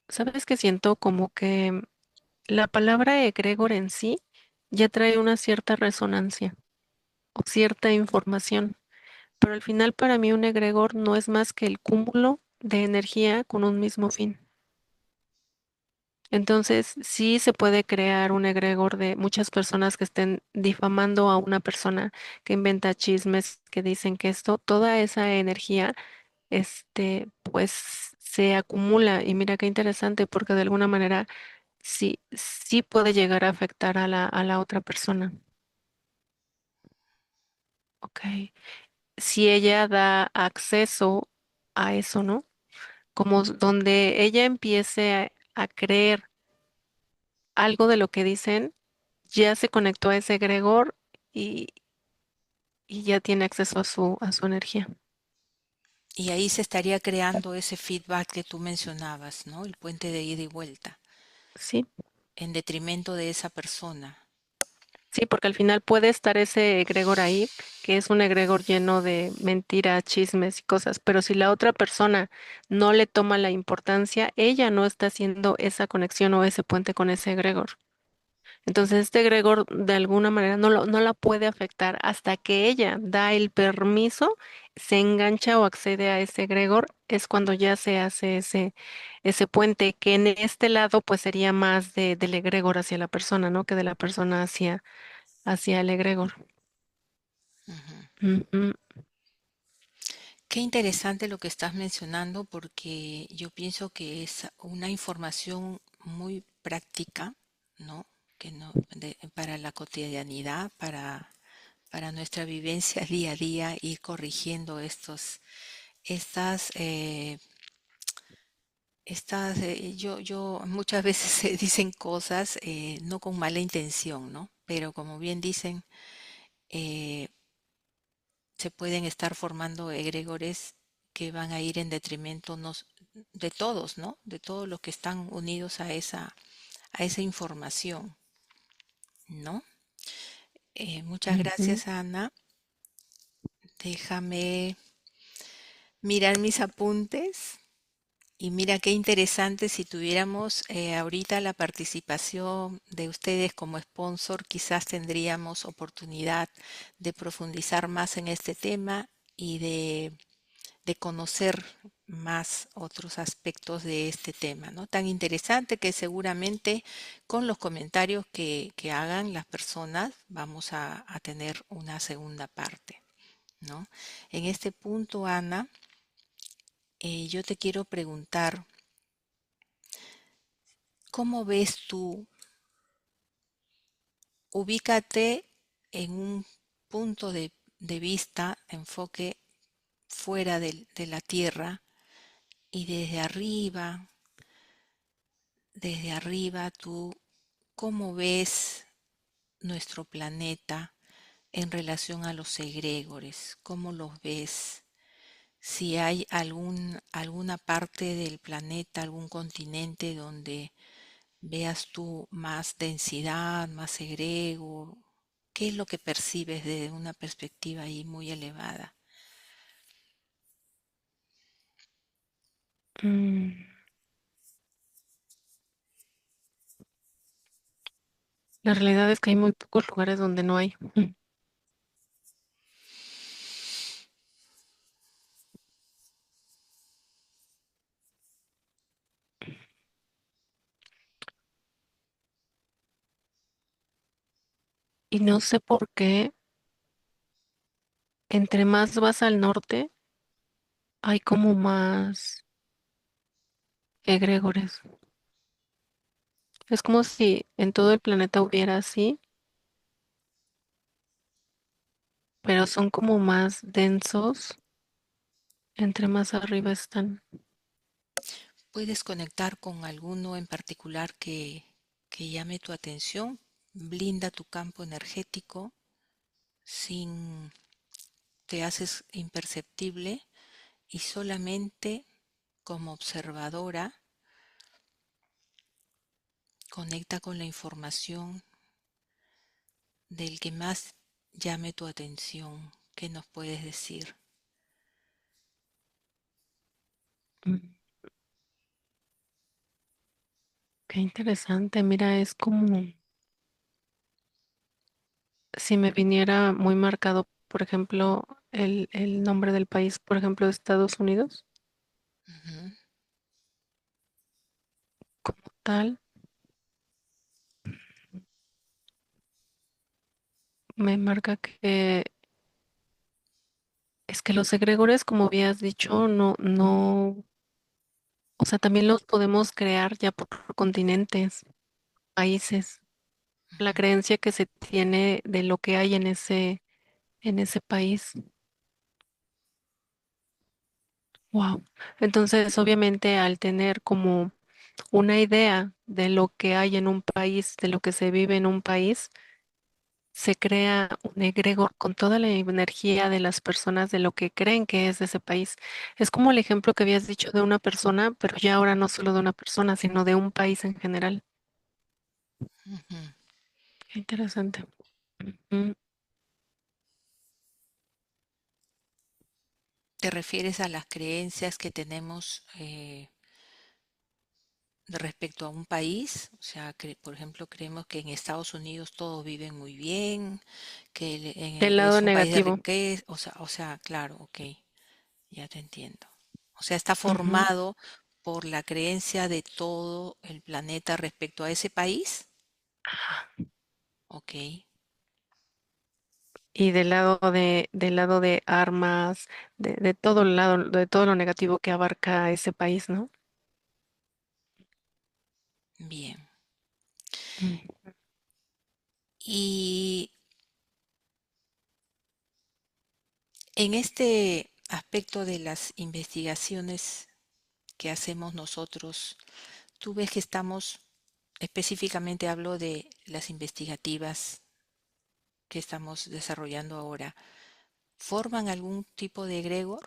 ¿sabes qué siento? Como que la palabra egregor en sí ya trae una cierta resonancia o cierta información, pero al final para mí un egregor no es más que el cúmulo de energía con un mismo fin. Entonces, sí se puede crear un egregor de muchas personas que estén difamando a una persona que inventa chismes, que dicen que esto, toda esa energía, pues se acumula. Y mira qué interesante, porque de alguna manera sí puede llegar a afectar a la otra persona. Ok. Si ella da acceso a eso, ¿no? Donde ella empiece a creer algo de lo que dicen, ya se conectó a ese egregor y, y ya tiene acceso a su energía. Y ahí se estaría creando ese feedback que tú mencionabas, ¿no? El puente de ida y vuelta, Sí, en detrimento de esa persona. sí, porque al final puede estar ese egregor ahí, que es un egregor lleno de mentiras, chismes y cosas, pero si la otra persona no le toma la importancia, ella no está haciendo esa conexión o ese puente con ese egregor. Entonces, este egregor de alguna manera no la puede afectar hasta que ella da el permiso, se engancha o accede a ese egregor, es cuando ya se hace ese puente, que en este lado pues sería más del egregor hacia la persona, ¿no? Que de la persona hacia el egregor. Ujú. Ujú, Qué interesante lo que estás mencionando porque yo pienso que es una información muy práctica, ¿no? Que no para la cotidianidad, para nuestra vivencia día a día, ir corrigiendo estas, eh, yo muchas veces se dicen cosas no con mala intención, ¿no? Pero como bien dicen, eh, se pueden estar formando egregores que van a ir en detrimento de todos, ¿no? De todos los que están unidos a esa información, ¿no? Muchas ujú. gracias, Ana. Déjame mirar mis apuntes. Y mira qué interesante si tuviéramos ahorita la participación de ustedes como sponsor, quizás tendríamos oportunidad de profundizar más en este tema y de conocer más otros aspectos de este tema, ¿no? Tan interesante que seguramente con los comentarios que hagan las personas vamos a tener una segunda parte, ¿no? En este punto, Ana, yo te quiero preguntar, ¿cómo ves tú? Ubícate en un punto de vista, enfoque fuera de la Tierra y desde arriba tú, ¿cómo ves nuestro planeta en relación a los egregores? ¿Cómo los ves? Si hay alguna parte del planeta, algún continente donde veas tú más densidad, más egregor, ¿qué es lo que percibes desde una perspectiva ahí muy elevada? Mm, La realidad es que hay muy pocos lugares donde no hay. Y no sé por qué, entre más vas al norte, hay como más egregores. Es como si en todo el planeta hubiera así, pero son como más densos entre más arriba están. ¿Puedes conectar con alguno en particular que llame tu atención? Blinda tu campo energético sin, te haces imperceptible y solamente como observadora conecta con la información del que más llame tu atención. ¿Qué nos puedes decir? Mm, Qué interesante. Mira, es como si me viniera muy marcado, por ejemplo, el nombre del país, por ejemplo, de Estados Unidos, Ujú. como tal, me marca que es que los egregores, como habías dicho, no, o sea, también los podemos crear ya por continentes, países. La creencia que se tiene de lo que hay en ese país. Wow. Entonces, obviamente, al tener como una idea de lo que hay en un país, de lo que se vive en un país, se crea un egregor con toda la energía de las personas de lo que creen que es de ese país. Es como el ejemplo que habías dicho de una persona, pero ya ahora no solo de una persona, sino de un país en general. Ujú. Qué interesante. Ujú. ¿Te refieres a las creencias que tenemos respecto a un país? O sea, por ejemplo, creemos que en Estados Unidos todos viven muy bien, que Del lado es un país de negativo. riqueza, claro, ok, ya te entiendo. O sea, está Ujú. formado por la creencia de todo el planeta respecto a ese país. Ok, Y del lado de armas, de todo el lado, de todo lo negativo que abarca ese país, ¿no? bien. Mm. Y en este aspecto de las investigaciones que hacemos nosotros, tú ves que estamos, específicamente hablo de las investigativas que estamos desarrollando ahora, ¿forman algún tipo de egregor?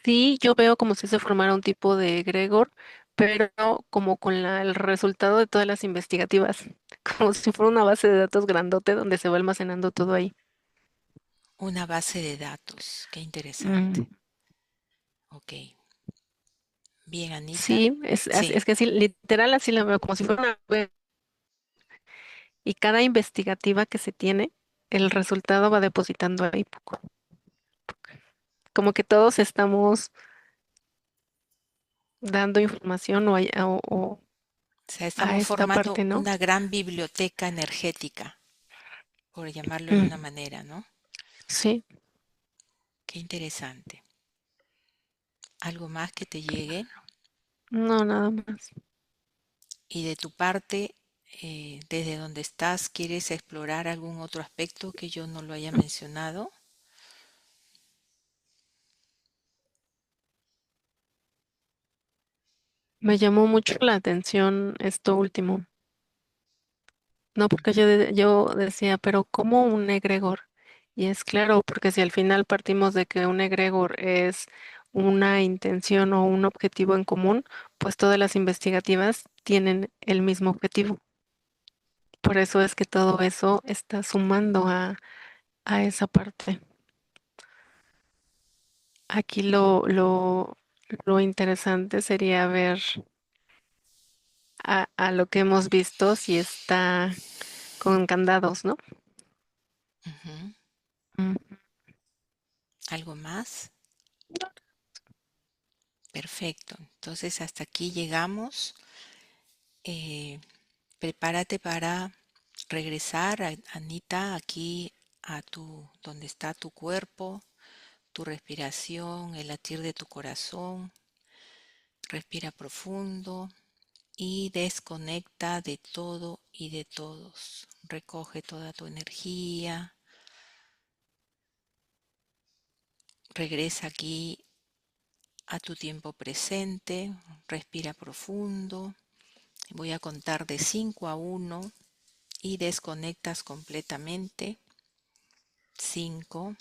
Sí, yo veo como si se formara un tipo de egregor, pero como con el resultado de todas las investigativas, como si fuera una base de datos grandote donde se va almacenando todo ahí. Una base de datos, qué Mm. interesante. Ok, bien, Anita. Sí, Sí, es que sí, literal así la veo, como si fuera una web. Y cada investigativa que se tiene, el resultado va depositando ahí poco. Como que todos estamos dando información O sea, a estamos esta formando parte, ¿no? una gran biblioteca energética, por llamarlo de una Mm, manera, ¿no? sí, Qué interesante. ¿Algo más que te llegue? no, nada más. Y de tu parte, desde donde estás, ¿quieres explorar algún otro aspecto que yo no lo haya mencionado? Me llamó mucho la atención esto último. No, porque yo decía, pero ¿cómo un egregor? Y es claro, porque si al final partimos de que un egregor es una intención o un objetivo en común, pues todas las investigativas tienen el mismo objetivo. Por eso es que todo eso está sumando a esa parte. Aquí lo interesante sería ver a lo que hemos visto si está con candados, ¿no? Ujú. Mm, ¿Algo más? Perfecto. Entonces hasta aquí llegamos. Eh, prepárate para regresar, Anita, aquí a donde está tu cuerpo, tu respiración, el latir de tu corazón. Respira profundo y desconecta de todo y de todos. Recoge toda tu energía. Regresa aquí a tu tiempo presente. Respira profundo. Voy a contar de 5 a 1 y desconectas completamente. 5.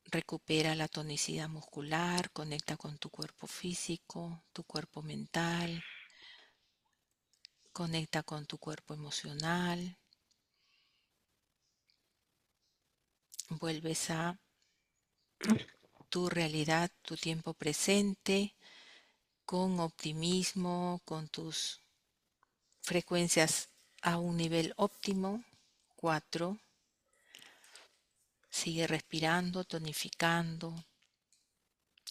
Recupera la tonicidad muscular, conecta con tu cuerpo físico, tu cuerpo mental, conecta con tu cuerpo emocional. Vuelves a tu realidad, tu tiempo presente, con optimismo, con tus frecuencias a un nivel óptimo. 4. Sigue respirando, tonificando,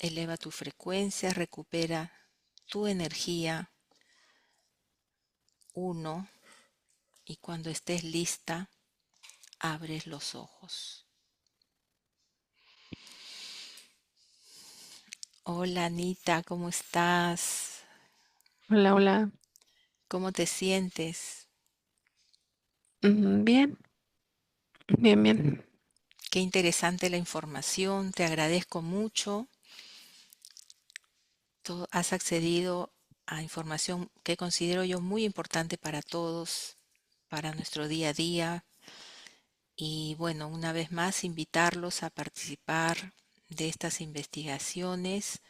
eleva tu frecuencia, recupera tu energía. 1. Y cuando estés lista, abres los ojos. Hola Anita, ¿cómo estás? hola, hola. ¿Cómo te sientes? Bien, bien, bien. Qué interesante la información, te agradezco mucho. Tú has accedido a información que considero yo muy importante para todos, para nuestro día a día. Y bueno, una vez más, invitarlos a participar de estas investigaciones,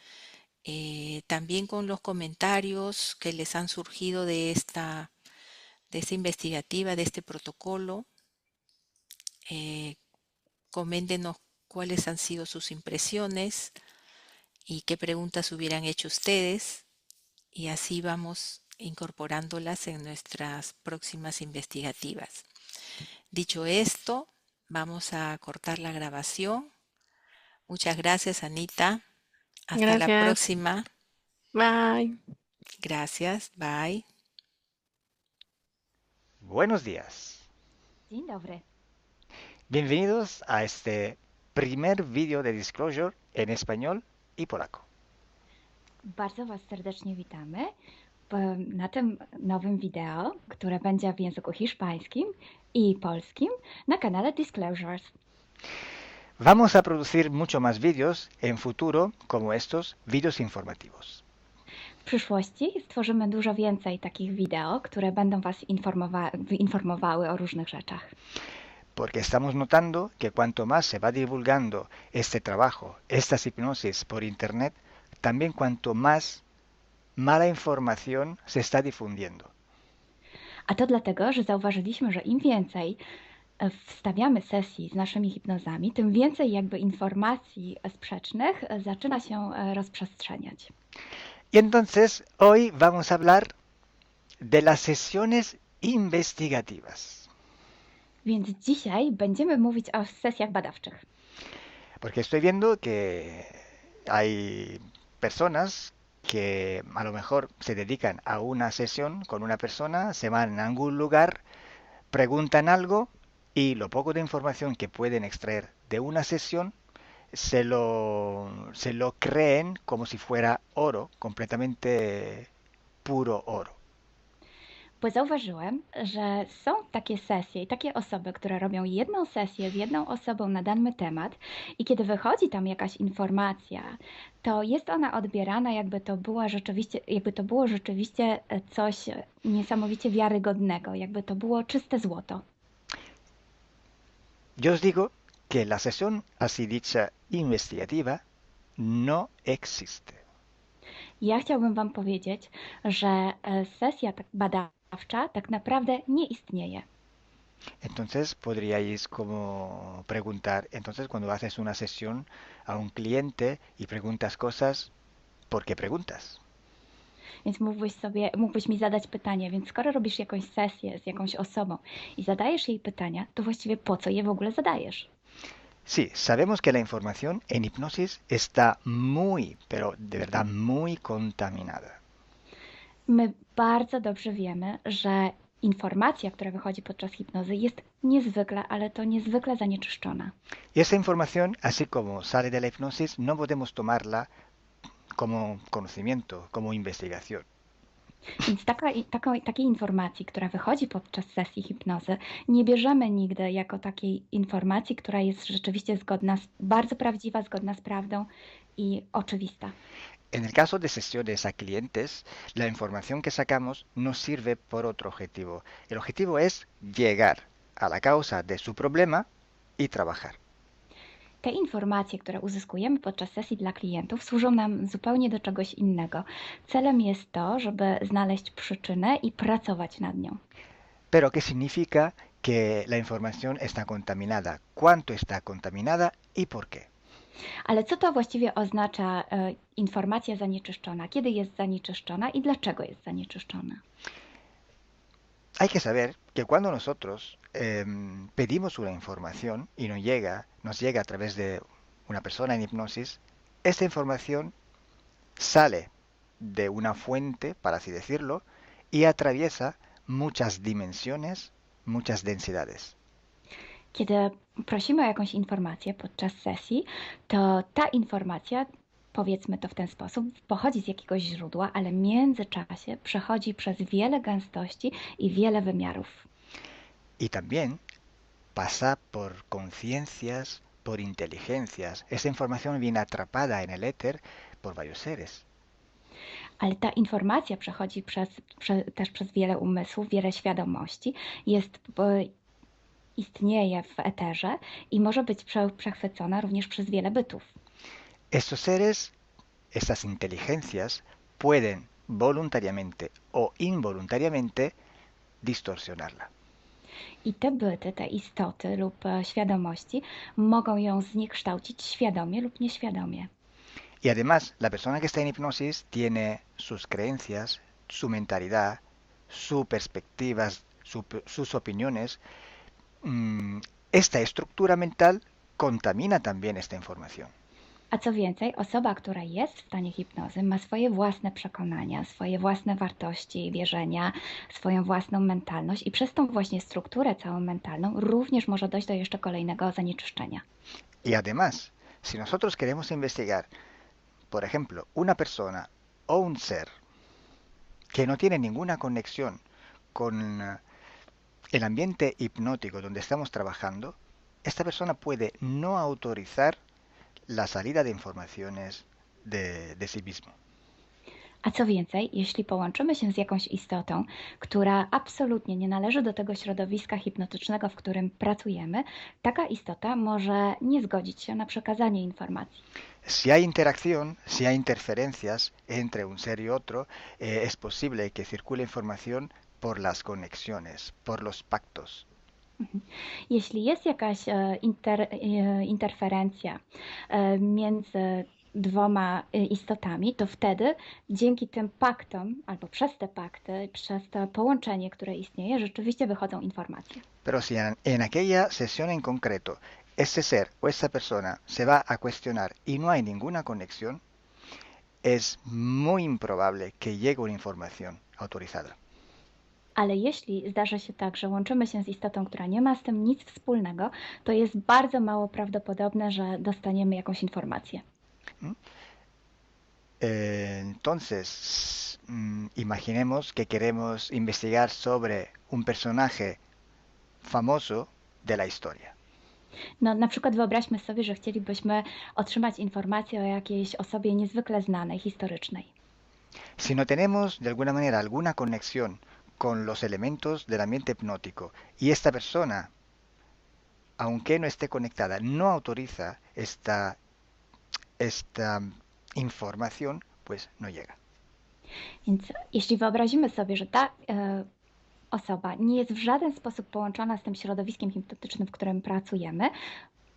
también con los comentarios que les han surgido de esta investigativa, de este protocolo. Eh, coméntenos cuáles han sido sus impresiones y qué preguntas hubieran hecho ustedes, y así vamos incorporándolas en nuestras próximas investigativas. Dicho esto, vamos a cortar la grabación. Muchas gracias, Anita. Hasta la Gracias. próxima. Bye. Gracias. Bye. Buenos días. Dzień dobry. Bienvenidos a este primer vídeo de Disclosure en español y polaco. Bardzo Was serdecznie witamy na tym nowym wideo, które będzie w języku hiszpańskim i polskim na kanale Disclosures. Vamos a producir mucho más vídeos en futuro como estos vídeos informativos. W przyszłości stworzymy dużo więcej takich wideo, które będą Was informowały o różnych rzeczach. Porque estamos notando que cuanto más se va divulgando este trabajo, estas hipnosis por internet, también cuanto más mala información se está difundiendo. A to dlatego, że zauważyliśmy, że im więcej wstawiamy sesji z naszymi hipnozami, tym więcej jakby informacji sprzecznych zaczyna się rozprzestrzeniać. Y entonces hoy vamos a hablar de las sesiones investigativas. Więc dzisiaj będziemy mówić o sesjach badawczych. Porque estoy viendo que hay personas que a lo mejor se dedican a una sesión con una persona, se van a algún lugar, preguntan algo y lo poco de información que pueden extraer de una sesión se lo creen como si fuera oro, completamente puro oro. Bo zauważyłem, że są takie sesje i takie osoby, które robią jedną sesję z jedną osobą na dany temat i kiedy wychodzi tam jakaś informacja, to jest ona odbierana jakby to było rzeczywiście coś niesamowicie wiarygodnego, jakby to było czyste złoto. Yo os digo que la sesión así dicha investigativa no existe. Ja chciałbym Wam powiedzieć, że sesja tak badawcza tak naprawdę nie istnieje. Entonces podríais como preguntar, entonces cuando haces una sesión a un cliente y preguntas cosas, ¿por qué preguntas? Więc mógłbyś mi zadać pytanie, więc skoro robisz jakąś sesję z jakąś osobą i zadajesz jej pytania, to właściwie po co je w ogóle zadajesz? Sí, sabemos que la información en hipnosis está muy, pero de verdad muy contaminada. My bardzo dobrze wiemy, że informacja, która wychodzi podczas hipnozy jest niezwykle, ale to niezwykle zanieczyszczona. Y esa información, así como sale de la hipnosis, no podemos tomarla como conocimiento, como investigación. Więc takiej informacji, która wychodzi podczas sesji hipnozy, nie bierzemy nigdy jako takiej informacji, która jest rzeczywiście bardzo prawdziwa, zgodna z prawdą i oczywista. En el caso de sesiones a clientes, la información que sacamos nos sirve por otro objetivo. El objetivo es llegar a la causa de su problema y trabajar. Te informacje, które uzyskujemy podczas sesji dla klientów, służą nam zupełnie do czegoś innego. Celem jest to, żeby znaleźć przyczynę i pracować nad nią. Pero ¿qué significa que la información está contaminada? ¿Cuánto está contaminada y por qué? Ale co to właściwie oznacza informacja zanieczyszczona? Kiedy jest zanieczyszczona i dlaczego jest zanieczyszczona? Hay que saber que cuando nosotros pedimos una información y nos llega a través de una persona en hipnosis, esta información sale de una fuente, para así decirlo, y atraviesa muchas dimensiones, muchas densidades. Kiedy prosimy o jakąś informację podczas sesji, to ta informacja, powiedzmy to w ten sposób, pochodzi z jakiegoś źródła, ale w międzyczasie przechodzi przez wiele gęstości i wiele wymiarów. Y también pasa por conciencias, por inteligencias. Esa información viene atrapada en el éter por varios seres. Ale ta informacja przechodzi też przez wiele umysłów, wiele świadomości, istnieje w eterze i może być przechwycona również przez wiele bytów. Estos seres, estas inteligencias, pueden voluntariamente o involuntariamente distorsionarla. I te byty, te istoty lub świadomości mogą ją zniekształcić świadomie lub nieświadomie. Y además, la persona que está en hipnosis tiene sus creencias, su mentalidad, sus perspectivas, sus opiniones. Esta estructura mental contamina también esta información. A co więcej, osoba, która jest w stanie hipnozy, ma swoje własne przekonania, swoje własne wartości i wierzenia, swoją własną mentalność i przez tą właśnie strukturę całą mentalną również może dojść do jeszcze kolejnego zanieczyszczenia. Y además, si nosotros queremos investigar, por ejemplo, una persona o un ser que no tiene ninguna conexión con el ambiente hipnótico donde estamos trabajando, esta persona puede no autorizar la salida de informaciones de sí mismo. A co więcej, jeśli połączymy się z jakąś istotą, która absolutnie nie należy do tego środowiska hipnotycznego, w którym pracujemy, taka istota może nie zgodzić się na przekazanie informacji. Si hay interacción, si hay interferencias entre un ser y otro, es posible que circule información por las conexiones, por los pactos. Jeśli jest jakaś interferencja między dwoma istotami, to wtedy dzięki tym paktom, albo przez te pakty, przez to połączenie, które istnieje, rzeczywiście wychodzą informacje. Pero si en aquella sesión en concreto ese ser o esa persona se va a cuestionar y no hay ninguna conexión, es muy improbable que llegue una información autorizada. Ale jeśli zdarzy się tak, że łączymy się z istotą, która nie ma z tym nic wspólnego, to jest bardzo mało prawdopodobne, że dostaniemy jakąś informację. Entonces, imaginemos que queremos investigar sobre un personaje famoso de la historia. No, na przykład wyobraźmy sobie, że chcielibyśmy otrzymać informację o jakiejś osobie niezwykle znanej, historycznej. Si no tenemos de alguna manera alguna conexión con los elementos del ambiente hipnótico y esta persona, aunque no esté conectada, no autoriza esta información, pues no llega. Więc jeśli wyobrazimy sobie, że ta osoba nie jest w żaden sposób połączona z tym środowiskiem hipnotycznym, w którym pracujemy,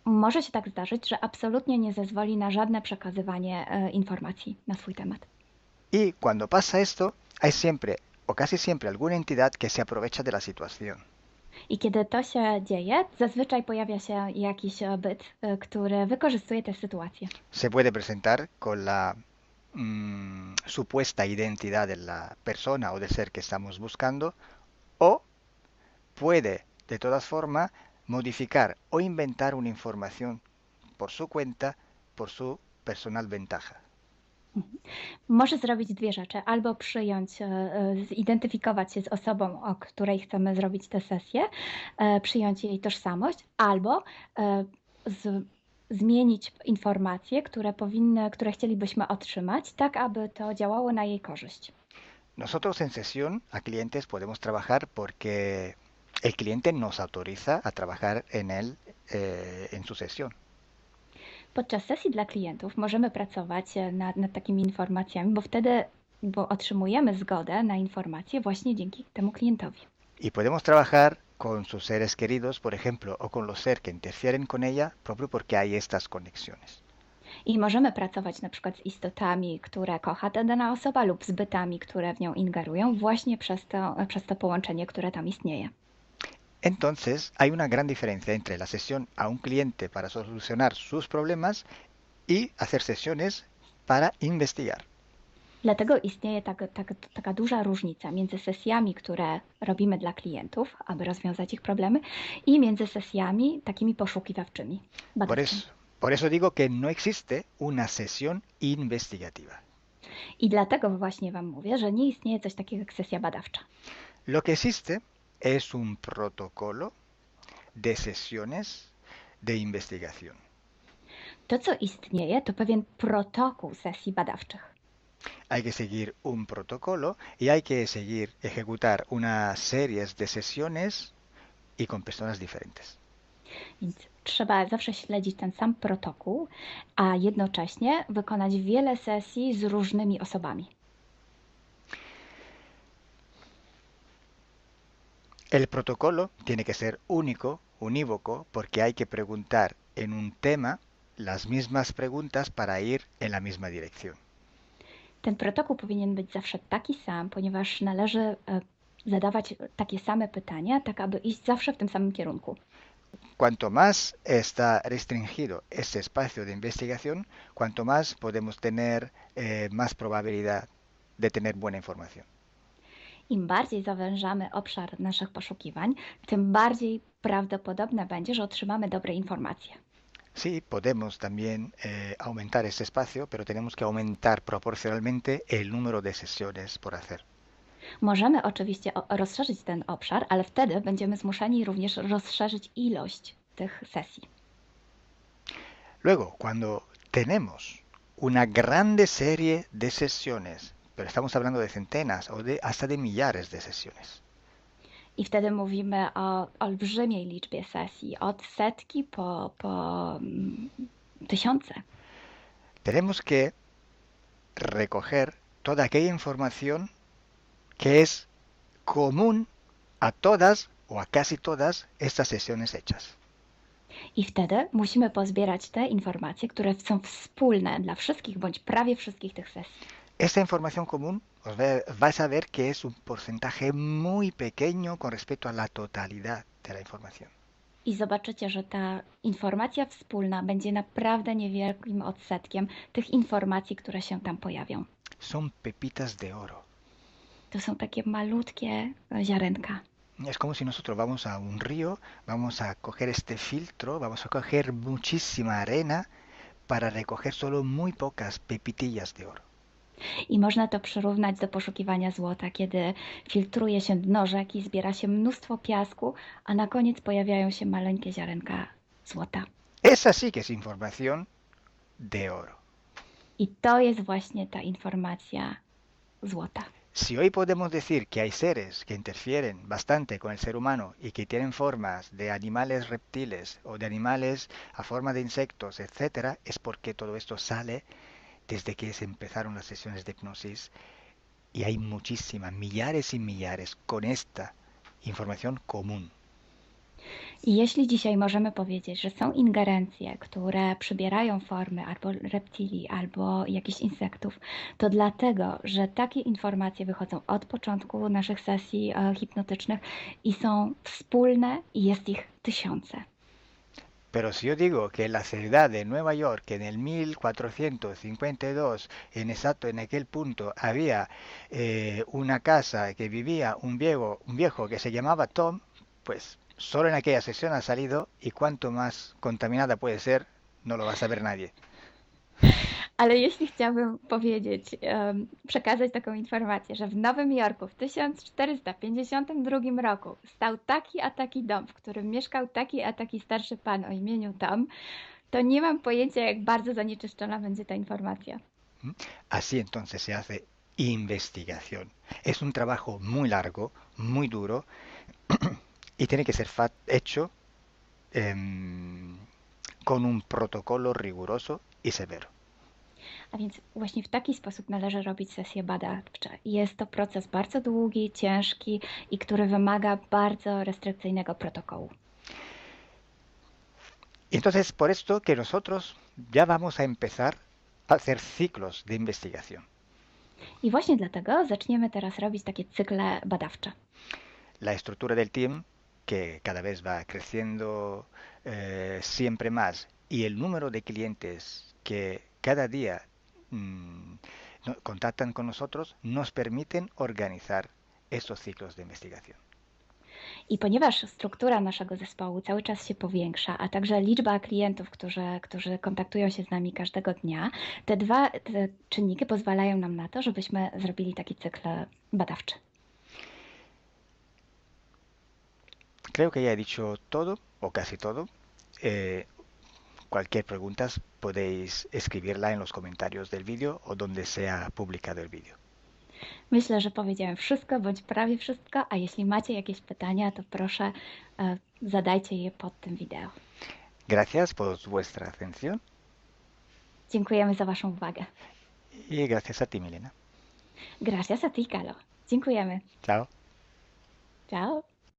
może się tak zdarzyć, że absolutnie nie zezwoli na żadne przekazywanie informacji na swój temat. Y cuando pasa esto, hay siempre o casi siempre alguna entidad que se aprovecha de la situación. I kiedy to się dzieje, zazwyczaj pojawia się jakiś byt, który wykorzystuje tę sytuację. Se puede presentar con la supuesta identidad de la persona o del ser que estamos buscando, o puede de todas formas modificar o inventar una información por su cuenta, por su personal ventaja. Może zrobić dwie rzeczy. Albo przyjąć, zidentyfikować się z osobą, o której chcemy zrobić tę sesję, przyjąć jej tożsamość, albo zmienić informacje, które chcielibyśmy otrzymać, tak aby to działało na jej korzyść. Nosotros en sesión a clientes podemos trabajar porque el cliente nos autoriza a trabajar en él en su sesión. Podczas sesji dla klientów możemy pracować nad takimi informacjami, bo otrzymujemy zgodę na informacje właśnie dzięki temu klientowi. Y podemos trabajar con sus seres queridos, por ejemplo, o con los seres que interfieren con ella, propio porque hay estas conexiones. I możemy pracować na przykład z istotami, które kocha ta dana osoba, lub z bytami, które w nią ingerują, właśnie przez to połączenie, które tam istnieje. Entonces, hay una gran diferencia entre la sesión a un cliente para solucionar sus problemas y hacer sesiones para investigar. Dlatego istnieje taka duża różnica między sesjami, które robimy dla klientów, aby rozwiązać ich problemy, i między sesjami takimi poszukiwawczymi, badawczymi. Por eso digo que no existe una sesión investigativa. I dlatego właśnie Wam mówię, że nie istnieje coś takiego jak sesja badawcza. Lo que existe es un protocolo de sesiones de investigación. To, co istnieje, to pewien protokół sesji badawczych. Hay que seguir un protocolo y hay que ejecutar una serie de sesiones y con personas diferentes. Więc trzeba zawsze śledzić ten sam protokół, a jednocześnie wykonać wiele sesji z różnymi osobami. El protocolo tiene que ser único, unívoco, porque hay que preguntar en un tema las mismas preguntas para ir en la misma dirección. Ten protokół powinien być zawsze taki sam, ponieważ należy zadawać takie same pytania, tak aby iść zawsze w tym samym kierunku. Cuanto más está restringido ese espacio de investigación, cuanto más podemos tener más probabilidad de tener buena información. Im bardziej zawężamy obszar naszych poszukiwań, tym bardziej prawdopodobne będzie, że otrzymamy dobre informacje. Sí, podemos también aumentar ese espacio, pero tenemos que aumentar proporcionalmente el número de sesiones por hacer. Możemy oczywiście rozszerzyć ten obszar, ale wtedy będziemy zmuszeni również rozszerzyć ilość tych sesji. Luego, cuando tenemos una grande serie de sesiones, pero estamos hablando de centenas o hasta de millares de sesiones. I wtedy mówimy o olbrzymiej liczbie sesji, od setki po tysiące. Tenemos que recoger toda aquella información que es común a todas o a casi todas estas sesiones hechas. I wtedy musimy pozbierać te informacje, które są wspólne dla wszystkich bądź prawie wszystkich tych sesji. Esta información común vais a ver que es un porcentaje muy pequeño con respecto a la totalidad de la información. I zobaczycie, że ta informacja wspólna będzie naprawdę niewielkim odsetkiem tych informacji, które się tam pojawią. Son pepitas de oro. To są takie malutkie ziarenka. Es como si nosotros vamos a un río, vamos a coger este filtro, vamos a coger muchísima arena para recoger solo muy pocas pepitillas de oro. I można to przyrównać do poszukiwania złota, kiedy filtruje się dno rzeki, zbiera się mnóstwo piasku, a na koniec pojawiają się maleńkie ziarenka złota. Esa sí que es información de oro. I to jest właśnie ta informacja złota. Si hoy podemos decir que hay seres que interfieren bastante con el ser humano y que tienen formas de animales reptiles o de animales a forma de insectos, etcétera, es porque todo esto sale desde que se empezaron las sesiones de hipnosis y hay muchísimas, millares y millares con esta información común. I jeśli dzisiaj możemy powiedzieć, że są ingerencje, które przybierają formy albo reptilii, albo jakichś insektów, to dlatego, że takie informacje wychodzą od początku naszych sesji hipnotycznych i są wspólne i jest ich tysiące. Pero si yo digo que en la ciudad de Nueva York, en el 1452, en aquel punto, había una casa que vivía un viejo que se llamaba Tom, pues solo en aquella sesión ha salido y cuanto más contaminada puede ser, no lo va a saber nadie. Ale jeśli chciałabym powiedzieć, przekazać taką informację, że w Nowym Jorku w 1452 roku stał taki a taki dom, w którym mieszkał taki a taki starszy pan o imieniu Tom, to nie mam pojęcia, jak bardzo zanieczyszczona będzie ta informacja. Así entonces se hace investigación. Es un trabajo muy largo, muy duro y tiene que ser hecho con un protocolo riguroso y severo. A więc właśnie w taki sposób należy robić sesje badawcze. Jest to proces bardzo długi, ciężki i który wymaga bardzo restrykcyjnego protokołu. Y entonces por esto que nosotros ya vamos a empezar a hacer ciclos de investigación. I właśnie dlatego zaczniemy teraz robić takie cykle badawcze. La estructura del team, que cada vez va creciendo siempre más, y el número de clientes que cada día contactan con nosotros, nos permiten organizar estos ciclos de investigación. I ponieważ struktura naszego zespołu cały czas się powiększa, a także liczba klientów, którzy kontaktują się z nami każdego dnia, te czynniki pozwalają nam na to, żebyśmy zrobili taki cykl badawczy. Creo que ya he dicho todo, o casi todo. Cualquier pregunta podéis escribirla en los comentarios del vídeo o donde sea publicado el vídeo. Myślę, że powiedziałem wszystko, bądź prawie wszystko, a jeśli macie jakieś pytania, to proszę zadajcie je pod tym wideo. Gracias por vuestra atención. Dziękujemy za Waszą uwagę. Y gracias a ti, Milena. Gracias a ti, Kalo. Dziękujemy. Chao. Ciao.